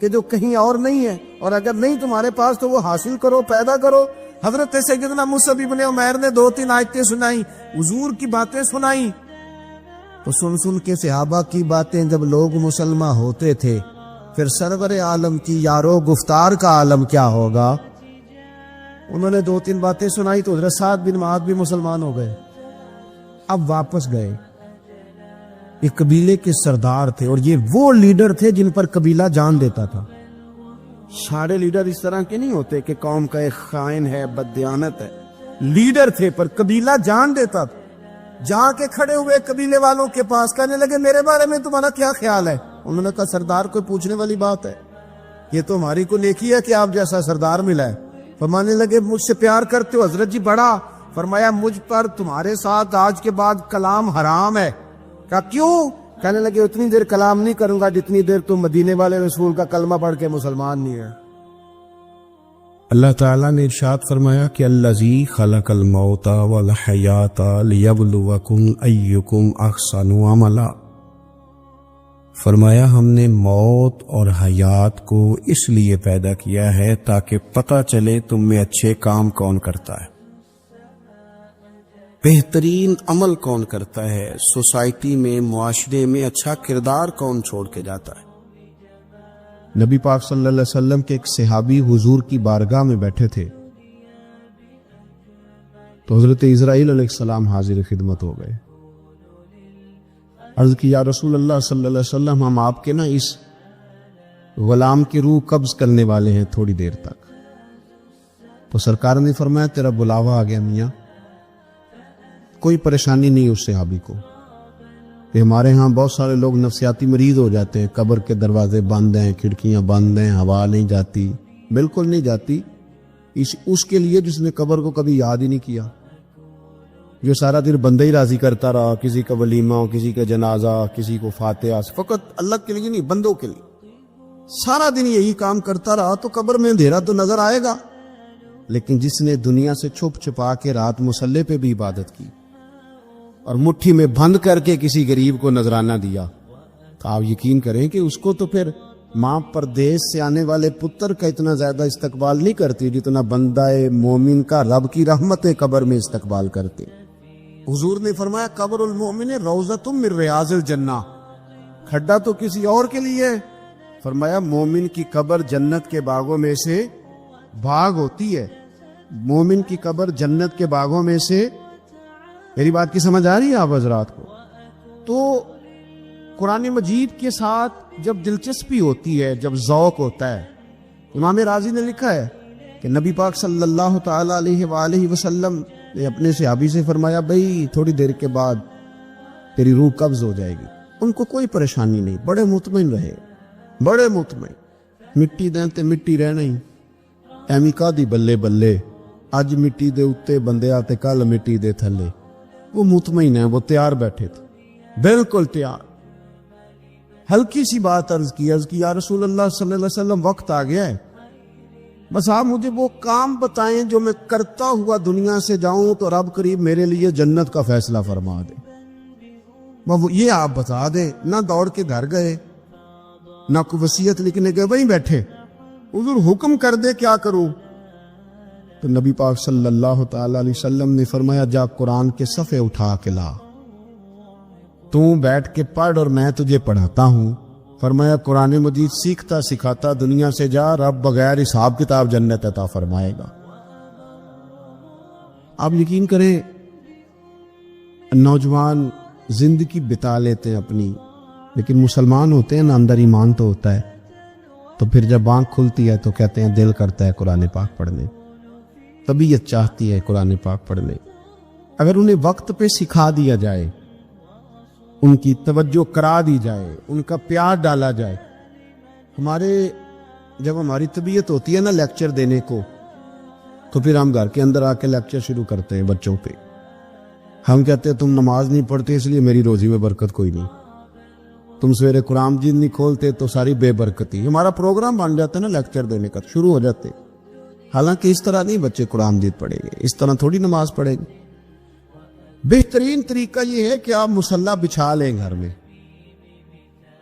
کہ جو کہیں اور نہیں ہے، اور اگر نہیں تمہارے پاس تو وہ حاصل کرو، پیدا کرو۔ حضرت سیدنا مصعب ابن عمیر نے 2-3 آیتیں سنائی، حضور کی باتیں سنائی، تو سن کے صحابہ کی باتیں جب لوگ مسلمان ہوتے تھے، پھر سرور عالم کی یارو گفتار کا عالم کیا ہوگا۔ انہوں نے 2-3 باتیں سنائی تو حضرت سعد بن معاذ بھی مسلمان ہو گئے۔ اب واپس گئے، ایک قبیلے کے سردار تھے، اور یہ وہ لیڈر تھے جن پر قبیلہ جان دیتا تھا۔ سارے لیڈر اس طرح کے نہیں ہوتے کہ قوم کا ایک خائن ہے، بددیانت ہے، لیڈر تھے پر قبیلہ جان دیتا تھا۔ جا کے کھڑے ہوئے قبیلے والوں کے پاس، کہنے لگے میرے بارے میں تمہارا کیا خیال ہے؟ انہوں نے کہا سردار کوئی پوچھنے والی بات ہے، یہ تو ہماری کو نیکی ہے کہ آپ جیسا سردار ملا ہے۔ فرمانے لگے مجھ سے پیار کرتے ہو؟ حضرت جی بڑا۔ فرمایا مجھ پر تمہارے ساتھ آج کے بعد کلام حرام ہے۔ کہا کیوں؟ کہنے لگے اتنی دیر کلام نہیں کروں گا جتنی دیر تم مدینے والے رسول کا کلمہ پڑھ کے مسلمان نہیں ہے۔ اللہ تعالیٰ نے ارشاد فرمایا کہ الذی خلق الموت والحیات لیبلوکم ایکم احسن عملا، فرمایا ہم نے موت اور حیات کو اس لیے پیدا کیا ہے تاکہ پتہ چلے تم میں اچھے کام کون کرتا ہے، بہترین عمل کون کرتا ہے، سوسائٹی میں، معاشرے میں اچھا کردار کون چھوڑ کے جاتا ہے۔ نبی پاک صلی اللہ علیہ وسلم کے ایک صحابی حضور کی بارگاہ میں بیٹھے تھے، تو حضرت اسرائیل علیہ السلام حاضر خدمت ہو گئے۔ عرض کی یا رسول اللہ صلی اللہ علیہ وسلم، ہم آپ کے نا اس غلام کی روح قبض کرنے والے ہیں تھوڑی دیر تک۔ تو سرکار نے فرمایا تیرا بلاوا آ گیا میاں، کوئی پریشانی نہیں اس صحابی کو۔ کہ ہمارے ہاں بہت سارے لوگ نفسیاتی مریض ہو جاتے ہیں، قبر کے دروازے بند ہیں، کھڑکیاں بند ہیں، ہوا نہیں جاتی، بالکل نہیں جاتی، اس کے لیے جس نے قبر کو کبھی یاد ہی نہیں کیا، جو سارا دن بندہ ہی راضی کرتا رہا، کسی کا ولیمہ، کسی کا جنازہ، کسی کو فاتحہ، فقط اللہ کے لیے نہیں، بندوں کے لیے سارا دن یہی کام کرتا رہا، تو قبر میں اندھیرا تو نظر آئے گا۔ لیکن جس نے دنیا سے چھپ چھپا کے رات مصلے پہ بھی عبادت کی اور مٹھی میں بند کر کے کسی غریب کو نذرانہ دیا، تو آپ یقین کریں کہ اس کو تو پھر ماں پردیس سے آنے والے پتر کا اتنا زیادہ استقبال نہیں کرتی جتنا بندہ مومن کا رب کی رحمت قبر میں استقبال کرتے۔ حضور نے فرمایا قبر المومن روضۃ من ریاض الجنہ، کھڈا تو کسی اور کے لیے، فرمایا مومن کی قبر جنت کے باغوں میں سے باغ ہوتی ہے، مومن کی قبر جنت کے باغوں میں سے۔ میری بات کی سمجھ آ رہی ہے آپ حضرات کو؟ تو قرآن مجید کے ساتھ جب دلچسپی ہوتی ہے، جب ذوق ہوتا ہے، امام رازی نے لکھا ہے کہ نبی پاک صلی اللہ تعالی علیہ وآلہ وسلم نے اپنے صحابی سے فرمایا بھائی تھوڑی دیر کے بعد تیری روح قبض ہو جائے گی۔ ان کو کوئی پریشانی نہیں، بڑے مطمئن رہے، بڑے مطمئن، مٹی دیں تے مٹی رہنا ہی، ایمی کا دی بلے بلے، اج مٹی دے اتے بندے آتے کل مٹی دے تھلے، وہ مطمئن ہے، وہ تیار بیٹھے تھے، بالکل تیار. ہلکی سی بات عرض کی یا رسول اللہ صلی اللہ علیہ وسلم وقت آ گیا ہے، بس آپ مجھے وہ کام بتائیں جو میں کرتا ہوا دنیا سے جاؤں تو رب قریب میرے لیے جنت کا فیصلہ فرما دے. یہ آپ بتا دیں. نہ دوڑ کے گھر گئے، نہ کوئی وصیت لکھنے گئے، وہیں بیٹھے. حضور حکم کر دے کیا کروں؟ تو نبی پاک صلی اللہ تعالی علیہ وسلم نے فرمایا جا قرآن کے صفحے اٹھا کے لا، تو بیٹھ کے پڑھ اور میں تجھے پڑھاتا ہوں. فرمایا قرآن مجید سیکھتا سکھاتا دنیا سے جا، رب بغیر حساب کتاب جنت عطا فرمائے گا. آپ یقین کریں نوجوان زندگی بتا لیتے ہیں اپنی، لیکن مسلمان ہوتے ہیں نا، اندر ایمان تو ہوتا ہے، تو پھر جب آنکھ کھلتی ہے تو کہتے ہیں دل کرتا ہے قرآن پاک پڑھنے، طبیعت چاہتی ہے قرآن پاک پڑھنے. اگر انہیں وقت پہ سکھا دیا جائے، ان کی توجہ کرا دی جائے، ان کا پیار ڈالا جائے. جب ہماری طبیعت ہوتی ہے نا لیکچر دینے کو، تو پھر ہم گھر کے اندر آ کے لیکچر شروع کرتے ہیں بچوں پہ. ہم کہتے ہیں تم نماز نہیں پڑھتے اس لیے میری روزی میں برکت کوئی نہیں، تم سویرے قرآن مجید نہیں کھولتے تو ساری بے برکتی. ہمارا پروگرام بن جاتا ہے نا لیکچر دینے کا، شروع ہو جاتے. حالانکہ اس طرح نہیں بچے قرآن مجید پڑھیں گے، اس طرح تھوڑی نماز پڑھیں گے. بہترین طریقہ یہ ہے کہ آپ مصلی بچھا لیں گھر میں.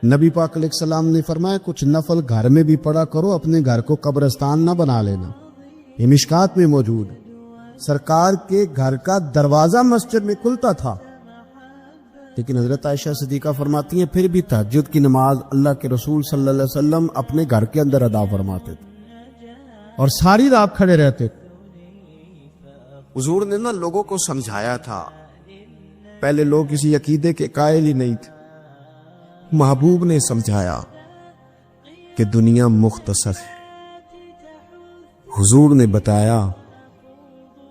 نبی پاک علیہ السلام نے فرمایا کچھ نفل گھر میں بھی پڑھا کرو، اپنے گھر کو قبرستان نہ بنا لینا. یہ مشکات میں موجود. سرکار کے گھر کا دروازہ مسجد میں کھلتا تھا، لیکن حضرت عائشہ صدیقہ فرماتی ہیں پھر بھی تہجد کی نماز اللہ کے رسول صلی اللہ علیہ وسلم اپنے گھر کے اندر ادا فرماتے تھے اور ساری رات کھڑے رہتے تھے. حضور نے نا لوگوں کو سمجھایا تھا. پہلے لوگ کسی عقیدے کے قائل ہی نہیں تھے. محبوب نے سمجھایا کہ دنیا مختصر ہے. حضور نے بتایا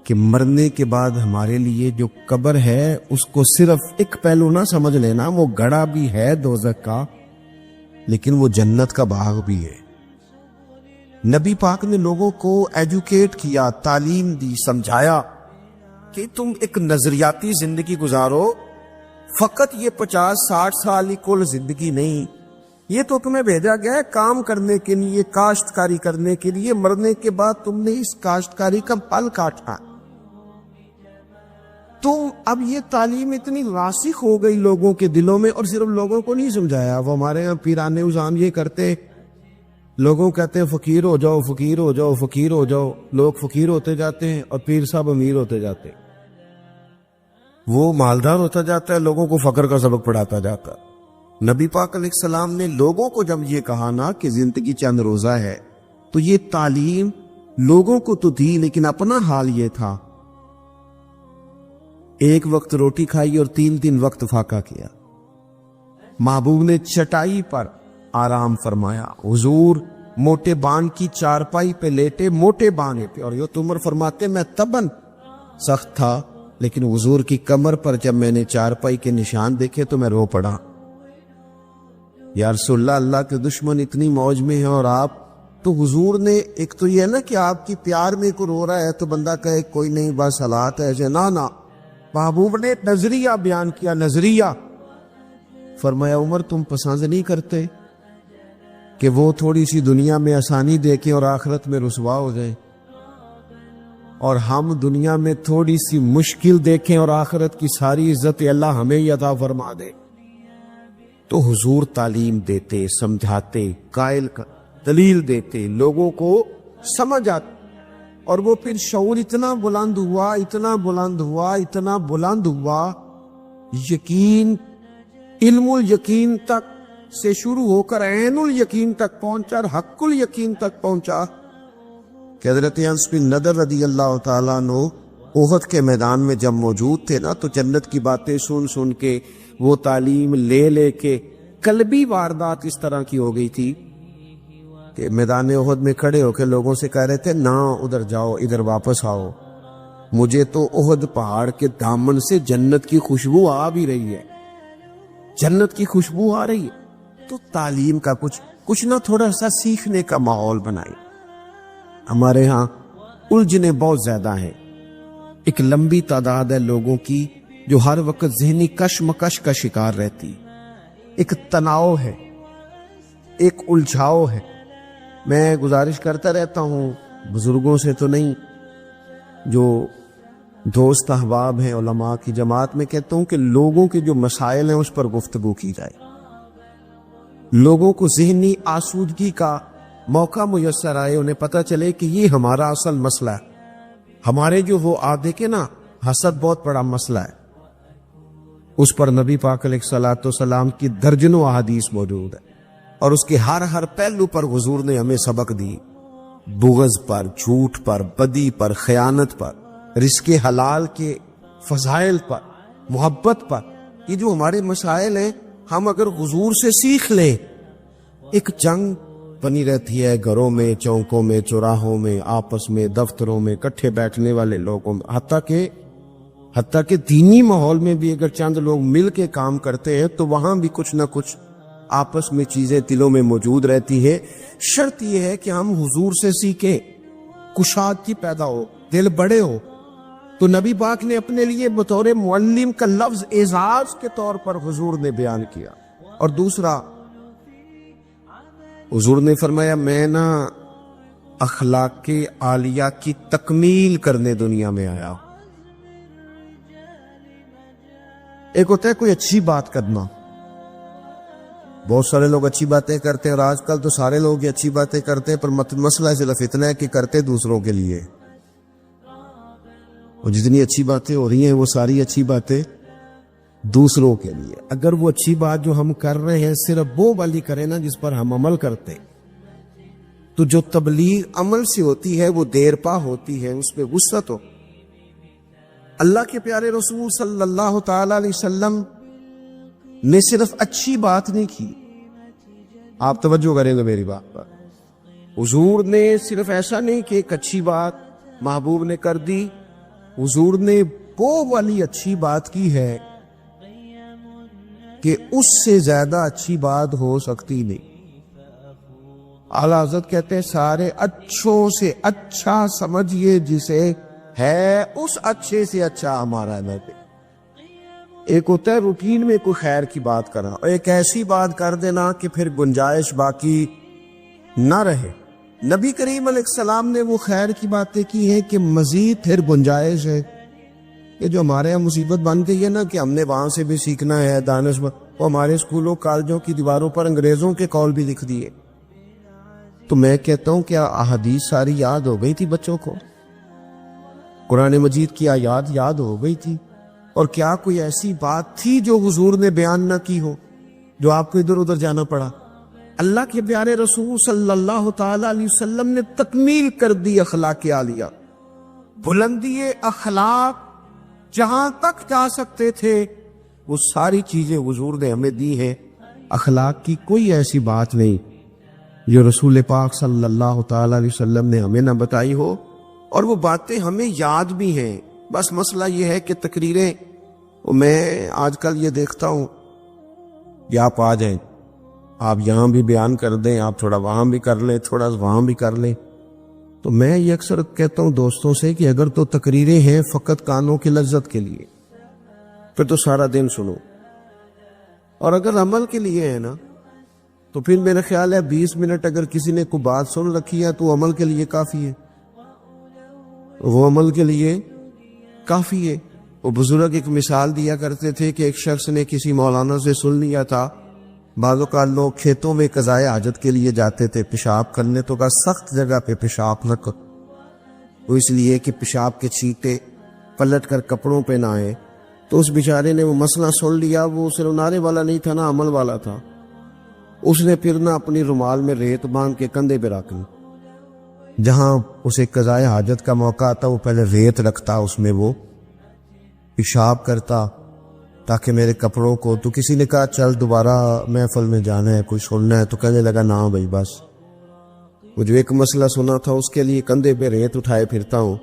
کہ مرنے کے بعد ہمارے لیے جو قبر ہے اس کو صرف ایک پہلو نہ سمجھ لینا، وہ گڑھا بھی ہے دوزخ کا، لیکن وہ جنت کا باغ بھی ہے. نبی پاک نے لوگوں کو ایجوکیٹ کیا، تعلیم دی، سمجھایا کہ تم ایک نظریاتی زندگی گزارو. فقط یہ 50-60 سال ہی کل زندگی نہیں، یہ تو تمہیں بھیجا گیا ہے کام کرنے کے لیے، کاشتکاری کرنے کے لیے. مرنے کے بعد تم نے اس کاشتکاری کا پھل کاٹا. تو اب یہ تعلیم اتنی راسخ ہو گئی لوگوں کے دلوں میں، اور صرف لوگوں کو نہیں سمجھایا. وہ ہمارے یہاں پیران عظام یہ کرتے، لوگوں کہتے ہیں فقیر ہو جاؤ، فقیر ہو جاؤ، فقیر ہو جاؤ. لوگ فقیر ہوتے جاتے ہیں اور پیر صاحب امیر ہوتے جاتے ہیں. وہ مالدار ہوتا جاتا ہے، لوگوں کو فقر کا سبق پڑھاتا جاتا. نبی پاک علیہ السلام نے لوگوں کو جب یہ کہا نا کہ زندگی چند روزہ ہے، تو یہ تعلیم لوگوں کو تو دی، لیکن اپنا حال یہ تھا. ایک وقت روٹی کھائی اور 3 وقت فاقہ کیا. محبوب نے چٹائی پر آرام فرمایا. حضور موٹے بان کی چارپائی پہ لیٹے، موٹے بانے پہ، اور یہ عمر فرماتے میں تبن سخت تھا، لیکن حضور کی کمر پر جب میں نے چارپائی کے نشان دیکھے تو میں رو پڑا. یا رسول اللہ، اللہ کے دشمن اتنی موج میں ہیں اور آپ تو. حضور نے ایک تو یہ ہے نا کہ آپ کی پیار میں کو رو رہا ہے تو بندہ کہے کوئی نہیں بس حالات ہے ایسے، نہ. محبوب نے نظریہ بیان کیا. نظریہ فرمایا عمر تم پسند نہیں کرتے کہ وہ تھوڑی سی دنیا میں آسانی دیکھیں اور آخرت میں رسوا ہو جائیں، اور ہم دنیا میں تھوڑی سی مشکل دیکھیں اور آخرت کی ساری عزت اللہ ہمیں ہی عطا فرما دے. تو حضور تعلیم دیتے، سمجھاتے، قائل دلیل دیتے، لوگوں کو سمجھ آتے، اور وہ پھر شعور اتنا بلند ہوا، اتنا بلند ہوا، اتنا بلند ہوا، یقین، علم الیقین تک سے شروع ہو کر عین الیقین تک پہنچا اور حق الیقین تک پہنچا کہ حضرت انس بن نضر رضی اللہ تعالیٰ عنہ احد کے میدان میں جب موجود تھے نا، تو جنت کی باتیں سن سن کے، وہ تعلیم لے لے کے، قلبی واردات اس طرح کی ہو گئی تھی کہ میدان احد میں کھڑے ہو کے لوگوں سے کہہ رہے تھے نہ ادھر جاؤ، ادھر واپس آؤ، مجھے تو احد پہاڑ کے دامن سے جنت کی خوشبو آ بھی رہی ہے، جنت کی خوشبو آ رہی ہے. تو تعلیم کا کچھ نہ تھوڑا سا سیکھنے کا ماحول بنائیں. ہمارے ہاں الجھنیں بہت زیادہ ہیں. ایک لمبی تعداد ہے لوگوں کی جو ہر وقت ذہنی کشمکش کا شکار رہتی، ایک تناؤ ہے، ایک الجھاؤ ہے۔ میں گزارش کرتا رہتا ہوں بزرگوں سے تو نہیں، جو دوست احباب ہیں علماء کی جماعت میں کہتا ہوں کہ لوگوں کے جو مسائل ہیں اس پر گفتگو کی جائے، لوگوں کو ذہنی آسودگی کا موقع میسر آئے، انہیں پتہ چلے کہ یہ ہمارا اصل مسئلہ ہے۔ ہمارے جو وہ عادے کے نا حسد بہت بڑا مسئلہ ہے، اس پر نبی پاک علیہ الصلوۃ والسلام کی درجنوں احادیث موجود ہے، اور اس کے ہر پہلو پر حضور نے ہمیں سبق دی، بغض پر، جھوٹ پر، بدی پر، خیانت پر، رزق حلال کے فضائل پر، محبت پر۔ یہ جو ہمارے مسائل ہیں، ہم اگر حضور سے سیکھ لیں، ایک جنگ بنی رہتی ہے گھروں میں، چوکوں میں، چوراہوں میں، آپس میں، دفتروں میں، کٹھے بیٹھنے والے لوگوں میں، حتیٰ کہ دینی ماحول میں بھی اگر چند لوگ مل کے کام کرتے ہیں تو وہاں بھی کچھ نہ کچھ آپس میں چیزیں دلوں میں موجود رہتی ہے۔ شرط یہ ہے کہ ہم حضور سے سیکھیں، کشادگی پیدا ہو، دل بڑے ہو۔ تو نبی پاک نے اپنے لیے بطور معلم کا لفظ اعزاز کے طور پر حضور نے بیان کیا۔ اور دوسرا، حضور نے فرمایا میں نا اخلاق عالیہ کی تکمیل کرنے دنیا میں آیا ہوں۔ ایک ہوتا ہے کوئی اچھی بات کرنا، بہت سارے لوگ اچھی باتیں کرتے ہیں، اور آج کل تو سارے لوگ اچھی باتیں کرتے ہیں، پر مسئلہ صرف اتنا ہے کہ کرتے دوسروں کے لیے، اور جتنی اچھی باتیں ہو رہی ہیں وہ ساری اچھی باتیں دوسروں کے لیے۔ اگر وہ اچھی بات جو ہم کر رہے ہیں صرف وہ والی کریں نا جس پر ہم عمل کرتے، تو جو تبلیغ عمل سے ہوتی ہے وہ دیر پا ہوتی ہے، اس پہ غصت ہو۔ اللہ کے پیارے رسول صلی اللہ تعالی علیہ وسلم نے صرف اچھی بات نہیں کی، آپ توجہ کریں گے میری بات پر، حضور نے صرف ایسا نہیں کہ ایک اچھی بات محبوب نے کر دی، حضور نے وہ والی اچھی بات کی ہے کہ اس سے زیادہ اچھی بات ہو سکتی نہیں۔ اعلیٰ حضرت کہتے ہیں سارے اچھوں سے اچھا سمجھیے جسے ہے اس اچھے سے اچھا ہمارا نبی۔ ایک ہوتا ہے روٹین میں کوئی خیر کی بات کرنا، اور ایک ایسی بات کر دینا کہ پھر گنجائش باقی نہ رہے۔ نبی کریم علیہ السلام نے وہ خیر کی باتیں کی ہیں کہ مزید پھر گنجائش ہے۔ یہ جو ہمارے یہاں مصیبت بن گئی ہے نا کہ ہم نے وہاں سے بھی سیکھنا ہے دانش، وہ ہمارے اسکولوں کالجوں کی دیواروں پر انگریزوں کے قول بھی لکھ دیے۔ تو میں کہتا ہوں کیا احادیث ساری یاد ہو گئی تھی بچوں کو؟ قرآن مجید کی آیات یاد ہو گئی تھی؟ اور کیا کوئی ایسی بات تھی جو حضور نے بیان نہ کی ہو، جو آپ کو ادھر ادھر جانا پڑا؟ اللہ کے پیارے رسول صلی اللہ تعالی علیہ وسلم نے تکمیل کر دی اخلاق عالیہ، بلندی اخلاق جہاں تک جا سکتے تھے وہ ساری چیزیں حضور نے ہمیں دی ہیں۔ اخلاق کی کوئی ایسی بات نہیں جو رسول پاک صلی اللہ تعالی علیہ وسلم نے ہمیں نہ بتائی ہو، اور وہ باتیں ہمیں یاد بھی ہیں۔ بس مسئلہ یہ ہے کہ تقریریں، میں آج کل یہ دیکھتا ہوں کہ آپ آ جائیں، آپ یہاں بھی بیان کر دیں، آپ تھوڑا وہاں بھی کر لیں، تھوڑا وہاں بھی کر لیں۔ تو میں یہ اکثر کہتا ہوں دوستوں سے کہ اگر تو تقریریں ہیں فقط کانوں کی لذت کے لیے، پھر تو سارا دن سنو، اور اگر عمل کے لیے ہے نا تو پھر میرا خیال ہے 20 منٹ اگر کسی نے کوئی بات سن رکھی ہے تو عمل کے لیے کافی ہے، وہ عمل کے لیے کافی ہے۔ وہ بزرگ ایک مثال دیا کرتے تھے کہ ایک شخص نے کسی مولانا سے سن لیا تھا، بعض اوقات لوگ کھیتوں میں قضائے حاجت کے لیے جاتے تھے پیشاب کرنے، تو کہا سخت جگہ پہ پیشاب نہ کرو، وہ اس لیے کہ پیشاب کے چھینٹے پلٹ کر کپڑوں پہ نہ آئے۔ تو اس بیچارے نے وہ مسئلہ سن لیا، وہ صرف نعرے والا نہیں تھا نا عمل والا تھا، اس نے پھر نہ اپنی رومال میں ریت باندھ کے کندھے پہ رکھ لی، جہاں اسے قضائے حاجت کا موقع آتا وہ پہلے ریت رکھتا، اس میں وہ پیشاب کرتا تاکہ میرے کپڑوں کو۔ تو کسی نے کہا چل دوبارہ محفل میں جانا ہے، کوئی سننا ہے، تو کہنے لگا نہ بھائی بس، وہ جو ایک مسئلہ سنا تھا اس کے لیے کندھے پہ ریت اٹھائے پھرتا ہوں۔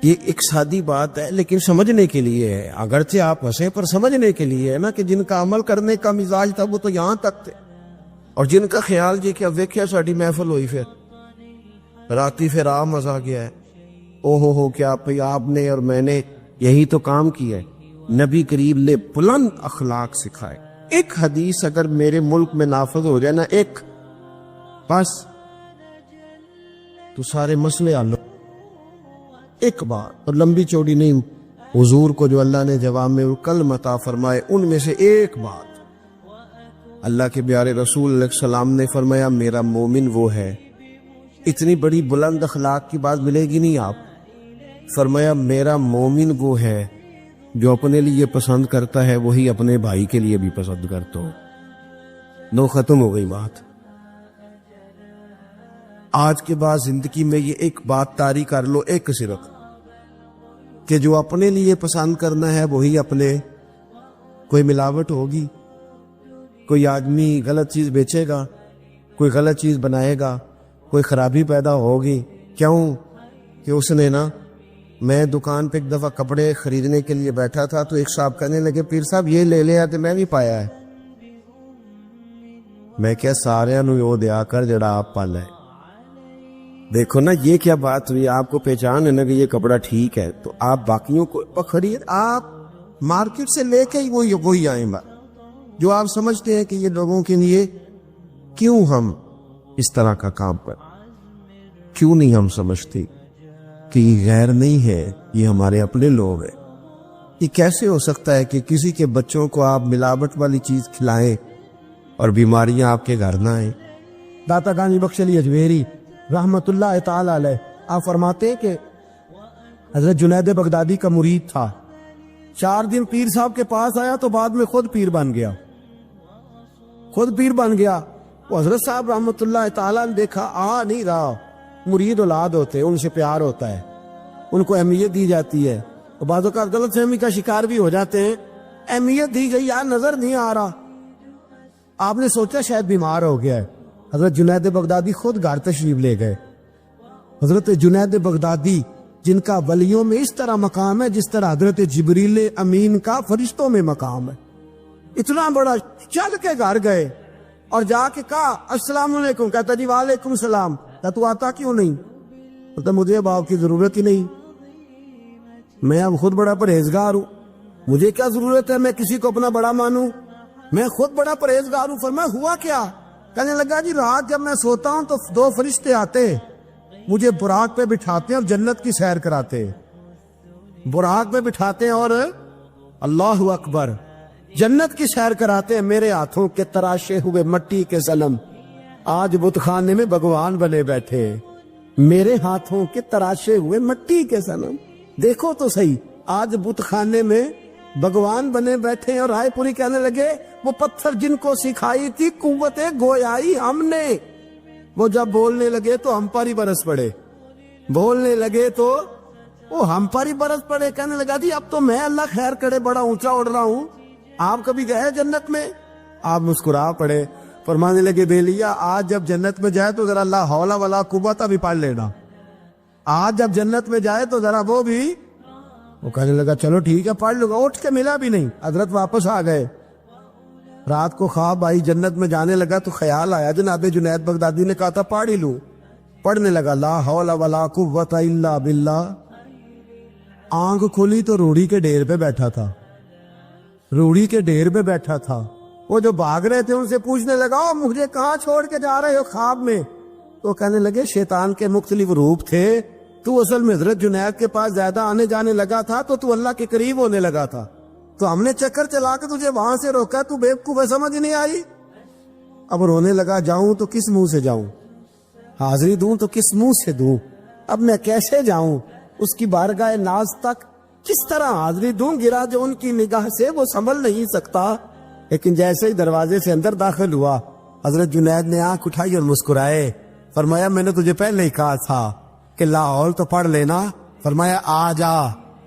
یہ ایک سادی بات ہے لیکن سمجھنے کے لیے ہے، اگرچہ آپ ہنسیں پر سمجھنے کے لیے ہے نا، کہ جن کا عمل کرنے کا مزاج تھا وہ تو یہاں تک تھے، اور جن کا خیال جی کہ اب ویکھیا ساڈی محفل ہوئی، پھر راتی پھر آپ مزہ گیا ہے، او ہو کیا بھئی آپ نے اور میں نے یہی تو کام کیا ہے۔ نبی کریم نے بلند اخلاق سکھائے. ایک حدیث اگر میرے ملک میں نافذ ہو جائے نا، ایک بس، تو سارے مسئلے حل. ایک بات اور لمبی چوڑی نہیں، حضور کو جو اللہ نے جوامع الکلم عطا فرمائے ان میں سے ایک بات. اللہ کے پیارے رسول علیہ السلام نے فرمایا میرا مومن وہ ہے. اتنی بڑی بلند اخلاق کی بات ملے گی نہیں. آپ فرمایا میرا مومن وہ ہے جو اپنے لیے پسند کرتا ہے وہی اپنے بھائی کے لیے بھی پسند کرتا ہو. نو ختم ہو گئی بات. آج کے بعد زندگی میں یہ ایک بات طاری کر لو، ایک صرف، کہ جو اپنے لیے پسند کرنا ہے وہی اپنے. کوئی ملاوٹ ہوگی، کوئی آدمی غلط چیز بیچے گا، کوئی غلط چیز بنائے گا، کوئی خرابی پیدا ہوگی. کیوں کہ اس نے نا، میں دکان پہ ایک دفعہ کپڑے خریدنے کے لیے بیٹھا تھا تو ایک صاحب کہنے لگے پیر صاحب یہ لے لے تو میں بھی پایا ہے. میں کیا سارے نو وہ دیا کر جڑا آپ پالا ہے. دیکھو نا یہ کیا بات ہوئی، آپ کو پہچان ہے نا کہ یہ کپڑا ٹھیک ہے تو آپ باقیوں کو خرید، آپ مارکیٹ سے لے کے ہی وہی آئیں بات جو آپ سمجھتے ہیں کہ یہ لوگوں کے لیے. کیوں ہم اس طرح کا کام پر کیوں نہیں ہم سمجھتے کہ یہ غیر نہیں ہے، یہ ہمارے اپنے لوگ ہیں. یہ کیسے ہو سکتا ہے کہ کسی کے بچوں کو آپ ملاوٹ والی چیز کھلائیں اور بیماریاں آپ کے گھر نہ آئیں. داتا گانی بخش علی اجمیری رحمت اللہ تعالی علیہ آپ فرماتے ہیں کہ حضرت جنید بغدادی کا مرید تھا. 4 دن پیر صاحب کے پاس آیا تو بعد میں خود پیر بن گیا. وہ حضرت صاحب رحمت اللہ تعالیٰ نے دیکھا آ نہیں رہا. مرید اولاد ہوتے ہیں، ان سے پیار ہوتا ہے، ان کو اہمیت دی جاتی ہے، اور بعض اوقات غلط فہمی کا شکار بھی ہو جاتے ہیں. اہمیت دی گئی، یار نظر نہیں آ رہا. آپ نے سوچا شاید بیمار ہو گیا ہے. حضرت جنید بغدادی خود گھر تشریف لے گئے. حضرت جنید بغدادی جن کا ولیوں میں اس طرح مقام ہے جس طرح حضرت جبریل امین کا فرشتوں میں مقام ہے، اتنا بڑا، چل کے گھر گئے اور جا کے کہا السلام علیکم. کہتا جی وعلیکم السلام. تو آتا کیوں نہیں؟ کہتا مجھے باپ کی ضرورت ہی نہیں، میں اب خود بڑا پرہیزگار ہوں، مجھے کیا ضرورت ہے میں کسی کو اپنا بڑا مانوں، میں خود بڑا پرہیزگار ہوں. فرمایا ہوا کیا؟ کہنے لگا جی رات جب میں سوتا ہوں تو 2 فرشتے آتے مجھے براق پہ بٹھاتے ہیں اور جنت کی سیر کراتے. براق پہ بٹھاتے ہیں اور اللہ اکبر جنت کی سیر کراتے ہیں. میرے ہاتھوں کے تراشے ہوئے مٹی کے صنم آج بت خانے میں بھگوان بنے بیٹھے. میرے ہاتھوں کے تراشے ہوئے مٹی کے صنم، دیکھو تو صحیح، آج بت خانے میں بھگوان بنے بیٹھے. اور رائے پوری کہنے لگے وہ پتھر جن کو سکھائی تھی قوت گویائی ہم نے، وہ جب بولنے لگے تو ہم پر ہی برس پڑے، بولنے لگے تو وہ ہم پر ہی برس پڑے. کہنے لگا جی اب تو میں اللہ خیر کرے بڑا اونچا اڑ رہا ہوں، آپ کبھی گئے جنت میں؟ آپ مسکرا پڑے. فرمانے لگے بیلیا آج جب جنت میں جائے تو ذرا اللہ حول ولا قوت بھی پڑھ لینا. آج جب جنت میں جائے تو ذرا وہ بھی. وہ کہنے لگا چلو ٹھیک ہے پڑھ لوں گا. اٹھ کے ملا بھی نہیں. حضرت واپس آ گئے. رات کو خواب آئی، جنت میں جانے لگا تو خیال آیا جناب جنید بغدادی نے کہا تھا پڑھ ہی لوں. پڑھنے لگا لا حول ولا قوت الا باللہ. آنکھ کھولی تو روڑی کے ڈھیر پہ بیٹھا تھا، روڑی کے ڈھیر پہ بیٹھا تھا. وہ جو بھاگ رہے تھے ان سے پوچھنے لگا مجھے کہاں چھوڑ کے جا رہے ہو خواب میں؟ تو کہنے لگے شیطان کے مختلف روپ تھے، تو اصل میں حضرت جنید کے پاس زیادہ آنے جانے لگا تھا تو اللہ کے قریب ہونے لگا تھا، تو ہم نے چکر چلا کے تجھے وہاں سے روکا، تو بیوقوف سمجھ نہیں آئی. اب رونے لگا جاؤں تو کس منہ سے جاؤں، حاضری دوں تو کس منہ سے دوں، اب میں کیسے جاؤں اس کی بارگاہ ناز تک، کس طرح حاضری دوں؟ گرا جو ان کی نگاہ سے وہ سنبھل نہیں سکتا. لیکن جیسے ہی دروازے سے اندر داخل ہوا حضرت جنید نے آنکھ اٹھائی اور مسکرائے. فرمایا میں نے تجھے پہلے ہی کہا تھا کہ لاہور تو پڑھ لینا. فرمایا آ جا،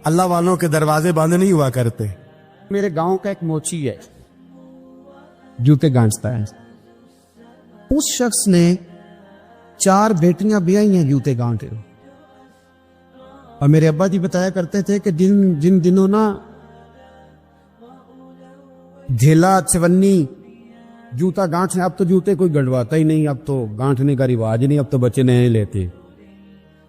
اللہ والوں کے دروازے بند نہیں ہوا کرتے. میرے گاؤں کا ایک موچی ہے، جوتے گانٹتا ہے. اس شخص نے 4 بیٹیاں بیائی ہیں جوتے گانٹے. اور میرے ابا جی بتایا کرتے تھے کہ جن دنوں نا جھیلا چونی جوتا گانٹنے، اب تو جوتے کوئی گنڈواتا ہی نہیں، اب تو گانٹنے کا رواج نہیں، اب تو بچے نئے لیتے.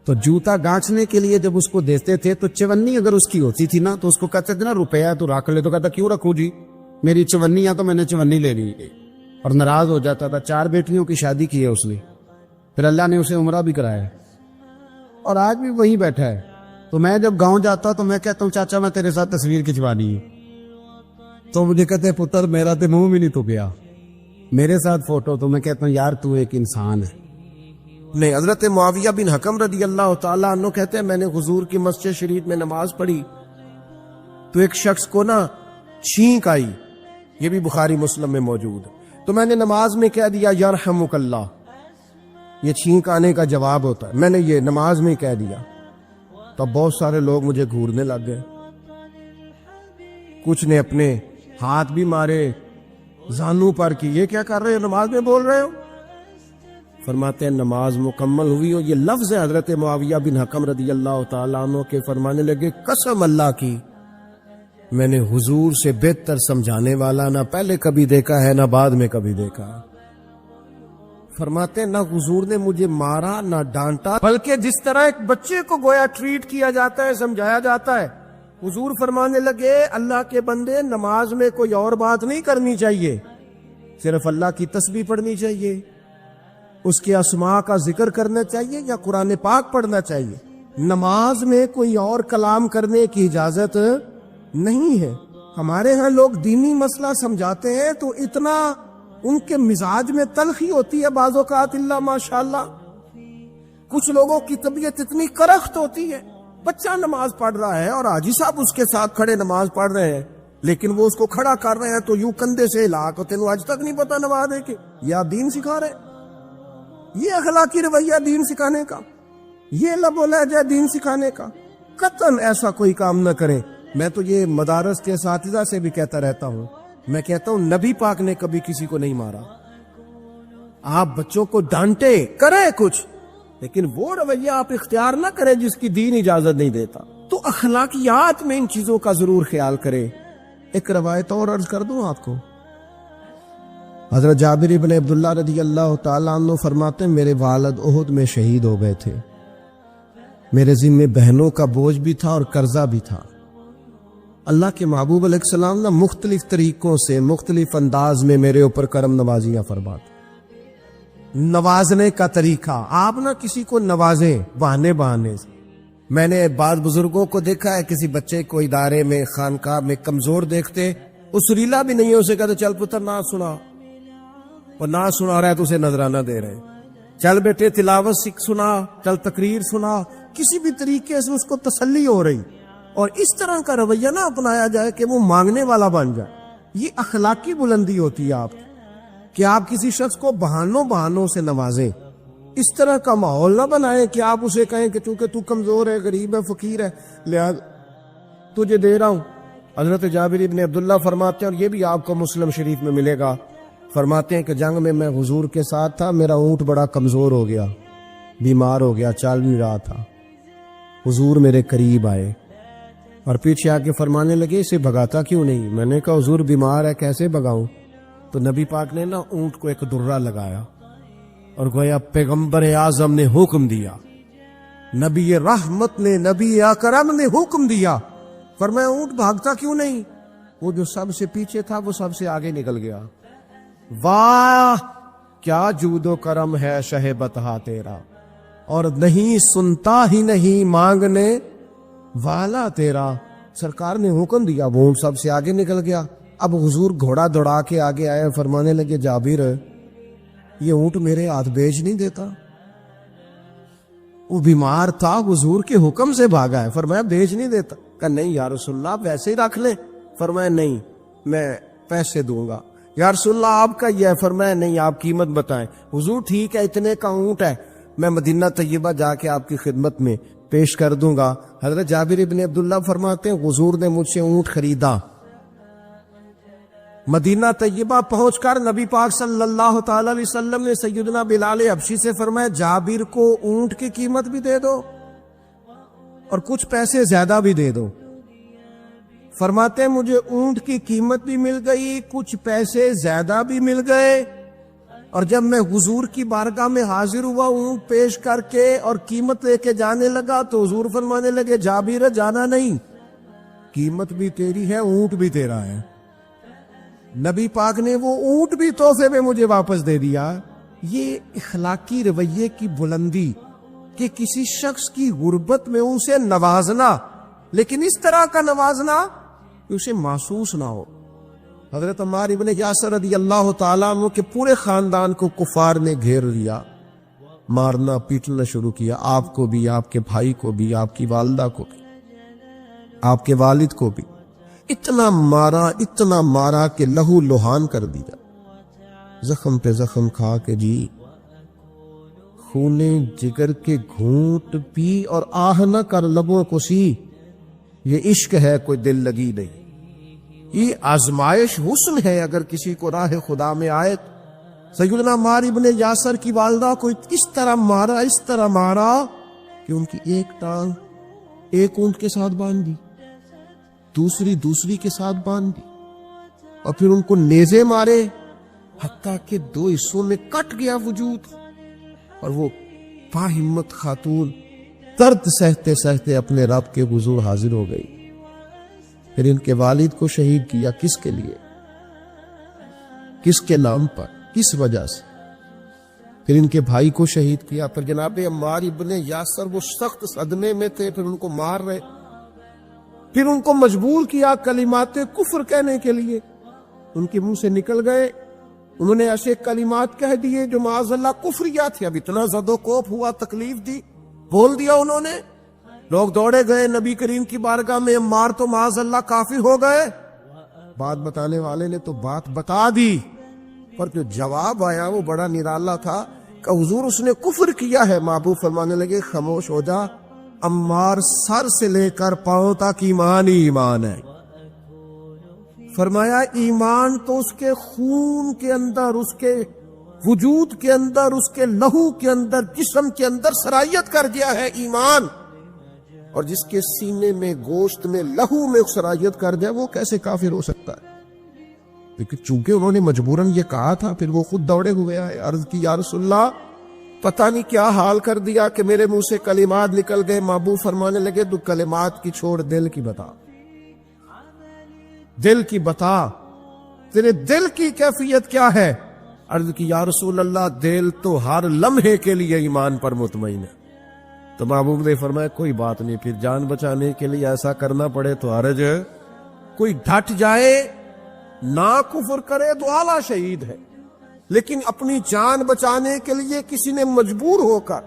تو جوتا گانچنے کے لیے جب اس کو دیتے تھے تو چونی اگر اس کی ہوتی تھی نا تو اس کو کہتے تھے نا روپیہ تو رکھ لے، تو کہتا کیوں رکھوں جی، میری چونیاں تو میں نے چونی لے لی، اور ناراض ہو جاتا تھا۔ 4 بیٹیوں کی شادی کی ہے اس نے، پھر اللہ نے اسے عمرہ بھی کرایا ہے، اور آج بھی وہیں بیٹھا ہے۔ تو میں جب گاؤں جاتا تو میں کہتا ہوں چاچا میں تیرے ساتھ تصویر کھنچوانی ہے، تو مجھے کہتے ہیں پتر میرا تو منہ بھی نہیں تو گیا میرے ساتھ فوٹو، تو میں کہتا ہوں یار تو ایک انسان ہے۔ نہیں، حضرت معاویہ بن حکم رضی اللہ تعالیٰ عنہ کہتے ہیں میں نے حضور کی مسجد شریف میں نماز پڑھی تو ایک شخص کو نا چھینک آئی، یہ بھی بخاری مسلم میں موجود، تو میں نے نماز میں کہہ دیا یرحمک اللہ، یہ چھینک آنے کا جواب ہوتا ہے، میں نے یہ نماز میں کہہ دیا، تو بہت سارے لوگ مجھے گھورنے لگ گئے، کچھ نے اپنے ہاتھ بھی مارے زانوں پر کی، یہ کیا کر رہے ہو، نماز میں بول رہے ہو؟ فرماتے ہیں نماز مکمل ہوئی، اور یہ لفظ ہے حضرت معاویہ بن حکم رضی اللہ تعالیٰ عنہ کے، فرمانے لگے قسم اللہ کی میں نے حضور سے بہتر سمجھانے والا نہ پہلے کبھی دیکھا ہے نہ بعد میں کبھی دیکھا۔ فرماتے ہیں نہ حضور نے مجھے مارا نہ ڈانٹا، بلکہ جس طرح ایک بچے کو گویا ٹریٹ کیا جاتا ہے، سمجھایا جاتا ہے، حضور فرمانے لگے اللہ کے بندے نماز میں کوئی اور بات نہیں کرنی چاہیے، صرف اللہ کی تسبیح پڑھنی چاہیے، اس کے اسماء کا ذکر کرنا چاہیے یا قرآن پاک پڑھنا چاہیے، نماز میں کوئی اور کلام کرنے کی اجازت نہیں ہے۔ ہمارے ہاں لوگ دینی مسئلہ سمجھاتے ہیں تو اتنا ان کے مزاج میں تلخی ہوتی ہے بعض اوقات، اللہ ماشاءاللہ کچھ لوگوں کی طبیعت اتنی کرخت ہوتی ہے، بچہ نماز پڑھ رہا ہے اور حاجی صاحب اس کے ساتھ کھڑے نماز پڑھ رہے ہیں، لیکن وہ اس کو کھڑا کر رہے ہیں تو یوں کندھے سے ہلا کے تینوں آج تک نہیں پتا نماز ہے کہ یا دین سکھا رہے، یہ اخلاقی رویہ دین سکھانے کا، یہ لب و لہجہ دین سکھانے کا، قطعاً ایسا کوئی کام نہ کریں۔ میں تو یہ مدارس کے اساتذہ سے بھی کہتا رہتا ہوں، میں کہتا ہوں نبی پاک نے کبھی کسی کو نہیں مارا، آپ بچوں کو ڈانٹے کریں کچھ، لیکن وہ رویہ آپ اختیار نہ کریں جس کی دین اجازت نہیں دیتا۔ تو اخلاقیات میں ان چیزوں کا ضرور خیال کریں۔ ایک روایت اور عرض کر دوں آپ کو، حضرت جابر ابن عبداللہ رضی اللہ تعالیٰ عنہ فرماتے ہیں میرے والد احد میں شہید ہو گئے تھے، میرے ذمے بہنوں کا بوجھ بھی تھا اور قرضہ بھی تھا۔ اللہ کے محبوب علیہ السلام نے مختلف طریقوں سے مختلف انداز میں میرے اوپر کرم نوازیاں فرماتے۔ نوازنے کا طریقہ، آپ نہ کسی کو نوازیں بہانے بہانے سے۔ میں نے بعض بزرگوں کو دیکھا ہے کسی بچے کو ادارے میں خانقاہ میں کمزور دیکھتے، اس ریلا بھی نہیں ہے، اسے کہتے چل پتر نہ سنا، اور نہ سنا رہا ہے تو اسے نذرانہ دے رہے، چل بیٹے تلاوت سیکھ سنا، چل تقریر سنا، کسی بھی طریقے سے اس کو تسلی ہو رہی، اور اس طرح کا رویہ نہ اپنایا جائے کہ وہ مانگنے والا بن جائے۔ یہ اخلاقی بلندی ہوتی ہے آپ کی کہ آپ کسی شخص کو بہانوں سے نوازیں، اس طرح کا ماحول نہ بنائیں کہ آپ اسے کہیں کہ چونکہ تو کمزور ہے، غریب ہے، فقیر ہے، لہذا تجھے دے رہا ہوں۔ حضرت جابر ابن عبداللہ فرماتے ہیں، اور یہ بھی آپ کو مسلم شریف میں ملے گا، فرماتے ہیں کہ جنگ میں میں حضور کے ساتھ تھا، میرا اونٹ بڑا کمزور ہو گیا، بیمار ہو گیا، چل نہیں رہا تھا، حضور میرے قریب آئے اور پیچھے آ کے فرمانے لگے اسے بھگاتا کیوں نہیں؟ میں نے کہا حضور بیمار ہے، کیسے بھگاؤں؟ تو نبی پاک نے نا اونٹ کو ایک درہ لگایا اور گویا پیغمبر اعظم نے حکم دیا، نبی رحمت نے، نبی اکرم نے حکم دیا، فرمایا اونٹ بھاگتا کیوں نہیں؟ وہ جو سب سے پیچھے تھا وہ سب سے آگے نکل گیا۔ واہ کیا جود و کرم ہے شہ بتہا تیرا، اور نہیں سنتا ہی نہیں مانگنے والا تیرا۔ سرکار نے حکم دیا، وہ اونٹ سب سے آگے نکل گیا۔ اب حضور گھوڑا دوڑا کے آگے آئے، فرمانے لگے جابر یہ اونٹ میرے ہاتھ بیچ نہیں دیتا، وہ بیمار تھا، حضور کے حکم سے بھاگا ہے، فرمایا بیچ نہیں دیتا۔ کہا نہیں یا رسول اللہ آپ ویسے ہی رکھ لیں، فرمایا نہیں میں پیسے دوں گا۔ یا رسول اللہ آپ کا یہ ہے، فرمایا نہیں آپ قیمت بتائیں۔ حضور ٹھیک ہے اتنے کا اونٹ ہے، میں مدینہ طیبہ جا کے آپ کی خدمت میں پیش کر دوں گا۔ حضرت جابر ابن عبداللہ فرماتے ہیں حضور نے مجھ سے اونٹ خریدا، مدینہ طیبہ پہنچ کر نبی پاک صلی اللہ تعالی علیہ وسلم نے سیدنا بلال حبشی سے فرمایا جابر کو اونٹ کی قیمت بھی دے دو اور کچھ پیسے زیادہ بھی دے دو۔ فرماتے ہیں مجھے اونٹ کی قیمت بھی مل گئی، کچھ پیسے زیادہ بھی مل گئے، اور جب میں حضور کی بارگاہ میں حاضر ہوا اونٹ پیش کر کے اور قیمت لے کے جانے لگا تو حضور فرمانے لگے جابر جانا نہیں، قیمت بھی تیری ہے، اونٹ بھی تیرا ہے۔ نبی پاک نے وہ اونٹ بھی تحفے میں مجھے واپس دے دیا۔ یہ اخلاقی رویے کی بلندی کہ کسی شخص کی غربت میں اسے نوازنا، لیکن اس طرح کا نوازنا کہ اسے محسوس نہ ہو۔ حضرت عمار ابن یاسر رضی اللہ تعالیٰ عنہ کے پورے خاندان کو کفار نے گھیر لیا، مارنا پیٹنا شروع کیا، آپ کو بھی، آپ کے بھائی کو بھی، آپ کی والدہ کو بھی، آپ کے والد کو بھی، اتنا مارا کہ لہو لہان کر دیا، زخم پہ زخم کھا کے جی خونے جگر کے گھونٹ پی اور آہ نہ کر لبوں کو سی۔ یہ عشق ہے، کوئی دل لگی نہیں، یہ آزمائش حسن ہے۔ اگر کسی کو راہ خدا میں آئے، سیدنا عمار ابن یاسر کی والدہ کو اس طرح مارا کہ ان کی ایک ٹانگ ایک اونٹ کے ساتھ باندھ دی، دوسری کے ساتھ باندھ دی، اور پھر ان کو نیزے مارے حتیٰ کہ 2 حصوں میں کٹ گیا وجود، اور وہ باہمت خاتون درد سہتے سہتے اپنے رب کے حضور حاضر ہو گئی۔ پھر ان کے والد کو شہید کیا، کس کے لیے، کس کے نام پر، کس وجہ سے؟ پھر ان کے بھائی کو شہید کیا۔ پھر جناب عمار ابن یاسر وہ سخت صدمے میں تھے، پھر ان کو مار رہے، پھر ان کو مجبور کیا کلمات کفر کہنے کے لیے، ان کے منہ سے نکل گئے، انہوں نے ایسے کلمات کہہ دیے جو معاذ اللہ کفریہ تھے۔ اب اتنا زد و کوف ہوا، تکلیف دی، بول دیا انہوں نے، لوگ دوڑے گئے نبی کریم کی بارگاہ میں، عمار تو معاذ اللہ کافر ہو گئے۔ بات بتانے والے نے تو بات بتا دی، پر جو جواب آیا وہ بڑا نرالا تھا کہ حضور اس نے کفر کیا ہے۔ محبوب فرمانے لگے خاموش ہو جا، عمار سر سے لے کر پاؤں تک ایمان ہی ایمان ہے۔ فرمایا ایمان تو اس کے خون کے اندر، اس کے وجود کے اندر، اس کے لہو کے اندر، جسم کے اندر سرایت کر گیا ہے ایمان، اور جس کے سینے میں، گوشت میں، لہو میں سرایت کر جائے وہ کیسے کافر ہو سکتا ہے؟ لیکن چونکہ انہوں نے مجبوراً یہ کہا تھا، پھر وہ خود دوڑے ہوئے آئے، عرض کی یا رسول اللہ پتہ نہیں کیا حال کر دیا کہ میرے منہ سے کلمات نکل گئے۔ محبوب فرمانے لگے تو کلمات کی چھوڑ، دل کی بتا، دل کی بتا، تیرے دل کی کیفیت کیا ہے؟ عرض کی یا رسول اللہ دل تو ہر لمحے کے لیے ایمان پر مطمئن ہے۔ تو محبوب نے فرمایا کوئی بات نہیں، پھر جان بچانے کے لیے ایسا کرنا پڑے تو حرج ہے، کوئی ڈٹ جائے نہ کفر کرے تو اعلیٰ شہید ہے، لیکن اپنی جان بچانے کے لیے کسی نے مجبور ہو کر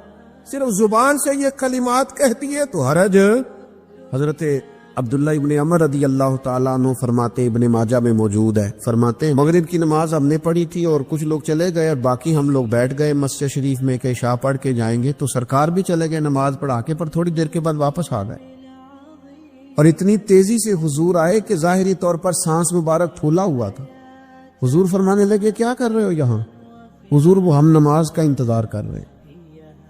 صرف زبان سے یہ کلمات کہتی ہے تو حرج۔ حضرت عبداللہ ابن عمر رضی اللہ تعالیٰ عنہ فرماتے، ابن ماجہ میں موجود ہے، فرماتے مغرب کی نماز ہم نے پڑھی تھی اور کچھ لوگ چلے گئے اور باقی ہم لوگ بیٹھ گئے مسجد شریف میں کہ عشاء پڑھ کے جائیں گے، تو سرکار بھی چلے گئے نماز پڑھا کے، پر تھوڑی دیر کے بعد واپس آ گئے، اور اتنی تیزی سے حضور آئے کہ ظاہری طور پر سانس مبارک پھولا ہوا تھا۔ حضور فرمانے لگے کیا کر رہے ہو یہاں؟ حضور وہ ہم نماز کا انتظار کر رہے ہیں۔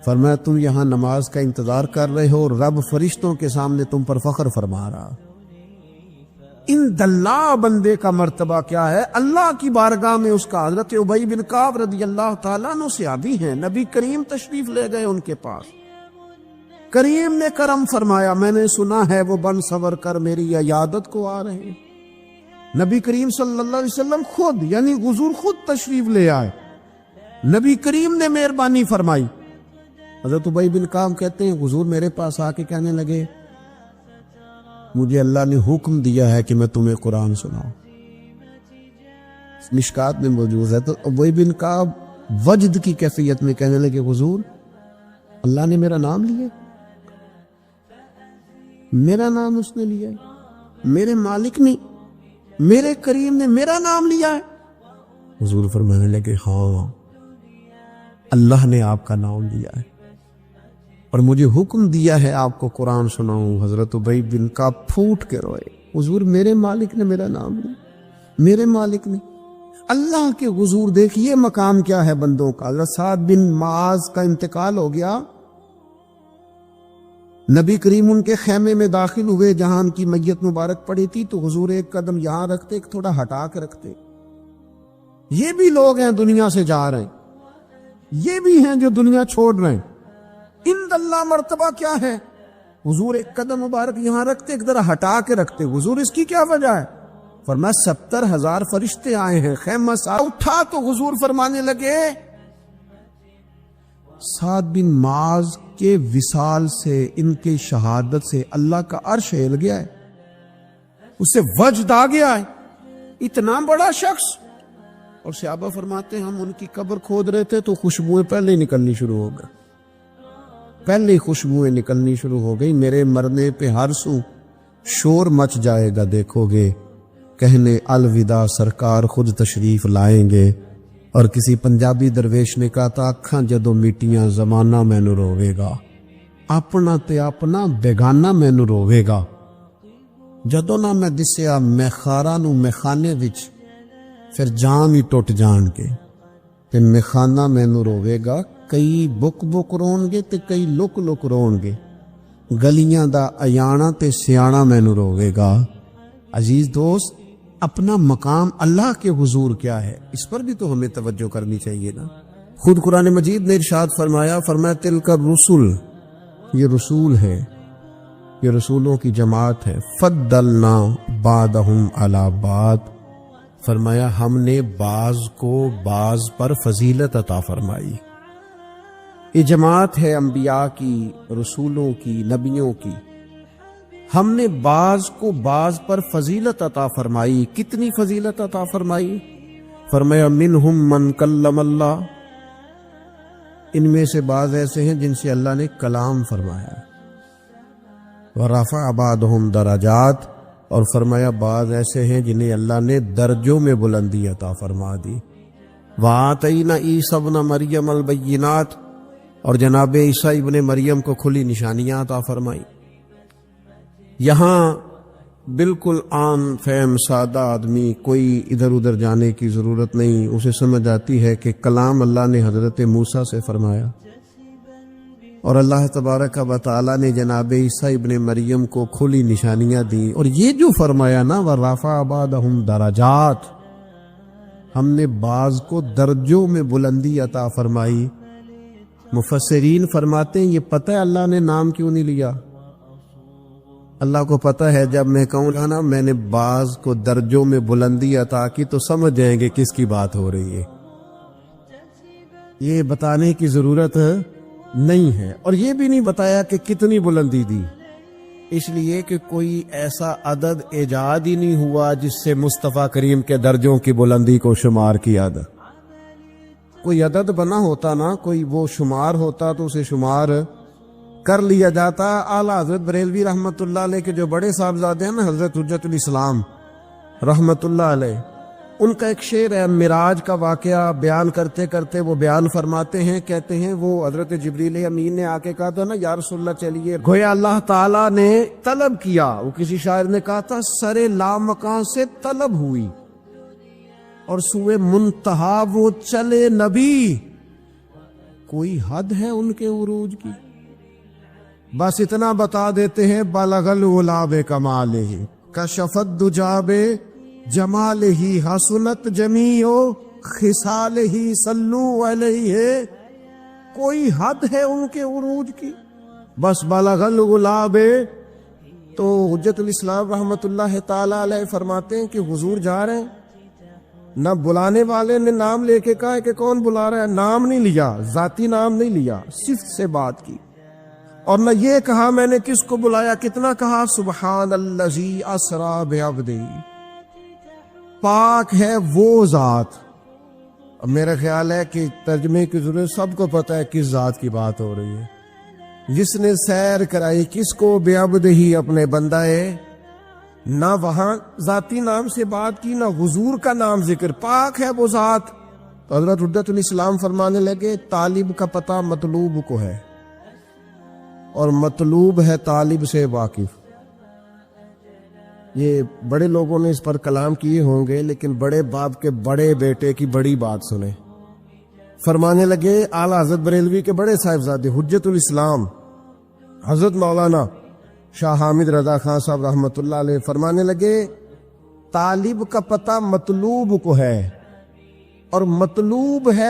فرمایا تم یہاں نماز کا انتظار کر رہے ہو، رب فرشتوں کے سامنے تم پر فخر فرما رہا۔ ان دلہ بندے کا مرتبہ کیا ہے اللہ کی بارگاہ میں؟ اس کا حضرت ابی بن کعب رضی اللہ تعالیٰ عنہ صحابی ہیں، نبی کریم تشریف لے گئے ان کے پاس، کریم نے کرم فرمایا، میں نے سنا ہے وہ بن سور کر میری عیادت کو آ رہے ہیں۔ نبی کریم صلی اللہ علیہ وسلم خود، یعنی حضور خود تشریف لے آئے، نبی کریم نے مہربانی فرمائی۔ حضرت ابی بن کعب کہتے ہیں حضور میرے پاس آ کے کہنے لگے مجھے اللہ نے حکم دیا ہے کہ میں تمہیں قرآن سناؤں، مشکات میں موجود ہے۔ تو ابی بن کعب وجد کی کیفیت میں کہنے لگے حضور اللہ نے میرا نام لیا، میرا نام اس نے لیا، میرے مالک نے، میرے کریم نے میرا نام لیا ہے۔ حضور فرمانے لگے ہاں اللہ نے آپ کا نام لیا ہے اور مجھے حکم دیا ہے آپ کو قرآن سناؤں۔ حضرت ابی بن کعب پھوٹ کے روئے، حضور میرے مالک نے میرا نام لیا، میرے مالک نے، اللہ کے حضور دیکھیے مقام کیا ہے بندوں کا۔ حضرت سعد بن معاذ کا انتقال ہو گیا، نبی کریم ان کے خیمے میں داخل ہوئے جہاں ان کی میت مبارک پڑی تھی، تو حضور ایک قدم یہاں رکھتے، ایک تھوڑا ہٹا کے رکھتے، یہ بھی لوگ ہیں دنیا سے جا رہے ہیں، یہ بھی ہیں جو دنیا چھوڑ رہے ہیں۔ ان اللہ مرتبہ کیا ہے؟ حضور ایک قدم مبارک یہاں رکھتے، ایک ذرا ہٹا کے رکھتے، حضور اس کی کیا وجہ ہے؟ فرمایا 70,000 فرشتے آئے ہیں، خیمہ اٹھا تو حضور فرمانے لگے سعد بن معاذ کے وصال سے، ان کے شہادت سے اللہ کا عرش ہل گیا ہے، اسے وجد آ گیا ہے، اتنا بڑا شخص۔ اور صحابہ فرماتے ہیں ہم ان کی قبر کھود رہے تھے تو خوشبوئیں پہلے ہی نکلنی شروع ہو گئی، پہلے ہی خوشبوئیں نکلنی شروع ہو گئی، میرے مرنے پہ ہر سو شور مچ جائے گا، دیکھو گے کہنے الوداع سرکار خود تشریف لائیں گے۔ اور کسی پنجابی درویش نے کہا تھا اکھاں جدو میٹیاں زمانہ مینو روے گا، اپنا تے اپنا بیگانہ مینو روے گا، جدو نہ میں دسیا میخارا نو میخانے وچ پھر جان ہی ٹوٹ جان کے تے میخانہ مینو روے گا، کئی بک بک رون گے تے کئی لک لک رون گے، گلیاں دا ایانا تے سیانا مینو روے گا۔ عزیز دوست، اپنا مقام اللہ کے حضور کیا ہے، اس پر بھی تو ہمیں توجہ کرنی چاہیے نا۔ خود قرآن مجید نے ارشاد فرمایا تلک الرسل، یہ رسول ہے، یہ رسولوں کی جماعت ہے، فضلنا بعضهم علی بعض، فرمایا ہم نے بعض کو بعض پر فضیلت عطا فرمائی۔ یہ جماعت ہے انبیاء کی، رسولوں کی، نبیوں کی، ہم نے بعض کو بعض پر فضیلت عطا فرمائی۔ کتنی فضیلت عطا فرمائی؟ فرمایا منہم من کلم اللہ، ان میں سے بعض ایسے ہیں جن سے اللہ نے کلام فرمایا، ورفع بعضهم درجات، اور فرمایا بعض ایسے ہیں جنہیں اللہ نے درجوں میں بلندی عطا فرما دی۔ وآتینا عیسی ابن مریم البینات، اور جناب عیسیٰ ابن مریم کو کھلی نشانیاں عطا فرمائی۔ یہاں بالکل عام فہم سادہ آدمی، کوئی ادھر ادھر جانے کی ضرورت نہیں، اسے سمجھ آتی ہے کہ کلام اللہ نے حضرت موسیٰ سے فرمایا، اور اللہ تبارک و تعالیٰ نے جناب عیسیٰ ابن مریم کو کھلی نشانیاں دی، اور یہ جو فرمایا نا وَرَفَعَ بَعْضَهُمْ دَرَجَاتٍ، ہم نے بعض کو درجوں میں بلندی عطا فرمائی۔ مفسرین فرماتے ہیں یہ پتہ ہے اللہ نے نام کیوں نہیں لیا؟ اللہ کو پتہ ہے جب میں کہوں گا نا میں نے بعض کو درجوں میں بلندی عطا کی تو سمجھ جائیں گے کس کی بات ہو رہی ہے، یہ بتانے کی ضرورت نہیں ہے۔ اور یہ بھی نہیں بتایا کہ کتنی بلندی دی، اس لیے کہ کوئی ایسا عدد ایجاد ہی نہیں ہوا جس سے مصطفیٰ کریم کے درجوں کی بلندی کو شمار کیا تھا۔ کوئی عدد بنا ہوتا نا، کوئی وہ شمار ہوتا تو اسے شمار کر لیا جاتا۔ اعلیٰ حضرت بریلوی رحمت اللہ علیہ کے جو بڑے صاحبزادے ہیں نا حضرت حجت الاسلام رحمت اللہ علیہ، ان کا ایک شعر ہے، معراج کا واقعہ بیان کرتے کرتے وہ بیان فرماتے ہیں، کہتے ہیں وہ حضرت جبریل امین نے آ کے کہا تھا نا یا رسول اللہ چلیے، گویا اللہ تعالیٰ نے طلب کیا، وہ کسی شاعر نے کہا تھا سرے لامکان سے طلب ہوئی اور سوئے منتہا وہ چلے نبی، کوئی حد ہے ان کے عروج کی؟ بس اتنا بتا دیتے ہیں بلغ الغلاب کمالہ کشفت دجاب جمالہ حسنت جمیع خصالہ صلو علیہ، کوئی حد ہے ان کے عروج کی؟ بس بلغ الغلاب۔ تو حجت الاسلام رحمت اللہ تعالی علیہ فرماتے ہیں کہ حضور جا رہے ہیں، نہ بلانے والے نے نام لے کے کہا کہ کون بلا رہا ہے، نام نہیں لیا، ذاتی نام نہیں لیا، صفت سے بات کی، اور نہ یہ کہا میں نے کس کو بلایا، کتنا کہا سبحان الذی اسری بعبدہ، پاک ہے وہ ذات۔ اب میرا خیال ہے کہ ترجمے کی ضرورت، سب کو پتہ ہے کس ذات کی بات ہو رہی ہے، جس نے سیر کرائی کس کو، بعبدہ اپنے بندہ ہے، نہ وہاں ذاتی نام سے بات کی، نہ حضور کا نام ذکر، پاک ہے وہ ذات۔ تو حضرت حجت الاسلام فرمانے لگے طالب کا پتہ مطلوب کو ہے، اور مطلوب ہے طالب سے واقف۔ یہ بڑے لوگوں نے اس پر کلام کیے ہوں گے، لیکن بڑے باپ کے بڑے بیٹے کی بڑی بات سنیں۔ فرمانے لگے اعلیٰ حضرت بریلوی کے بڑے صاحبزادے حجت الاسلام حضرت مولانا شاہ حامد رضا خان صاحب رحمت اللہ علیہ فرمانے لگے طالب کا پتہ مطلوب کو ہے، اور مطلوب ہے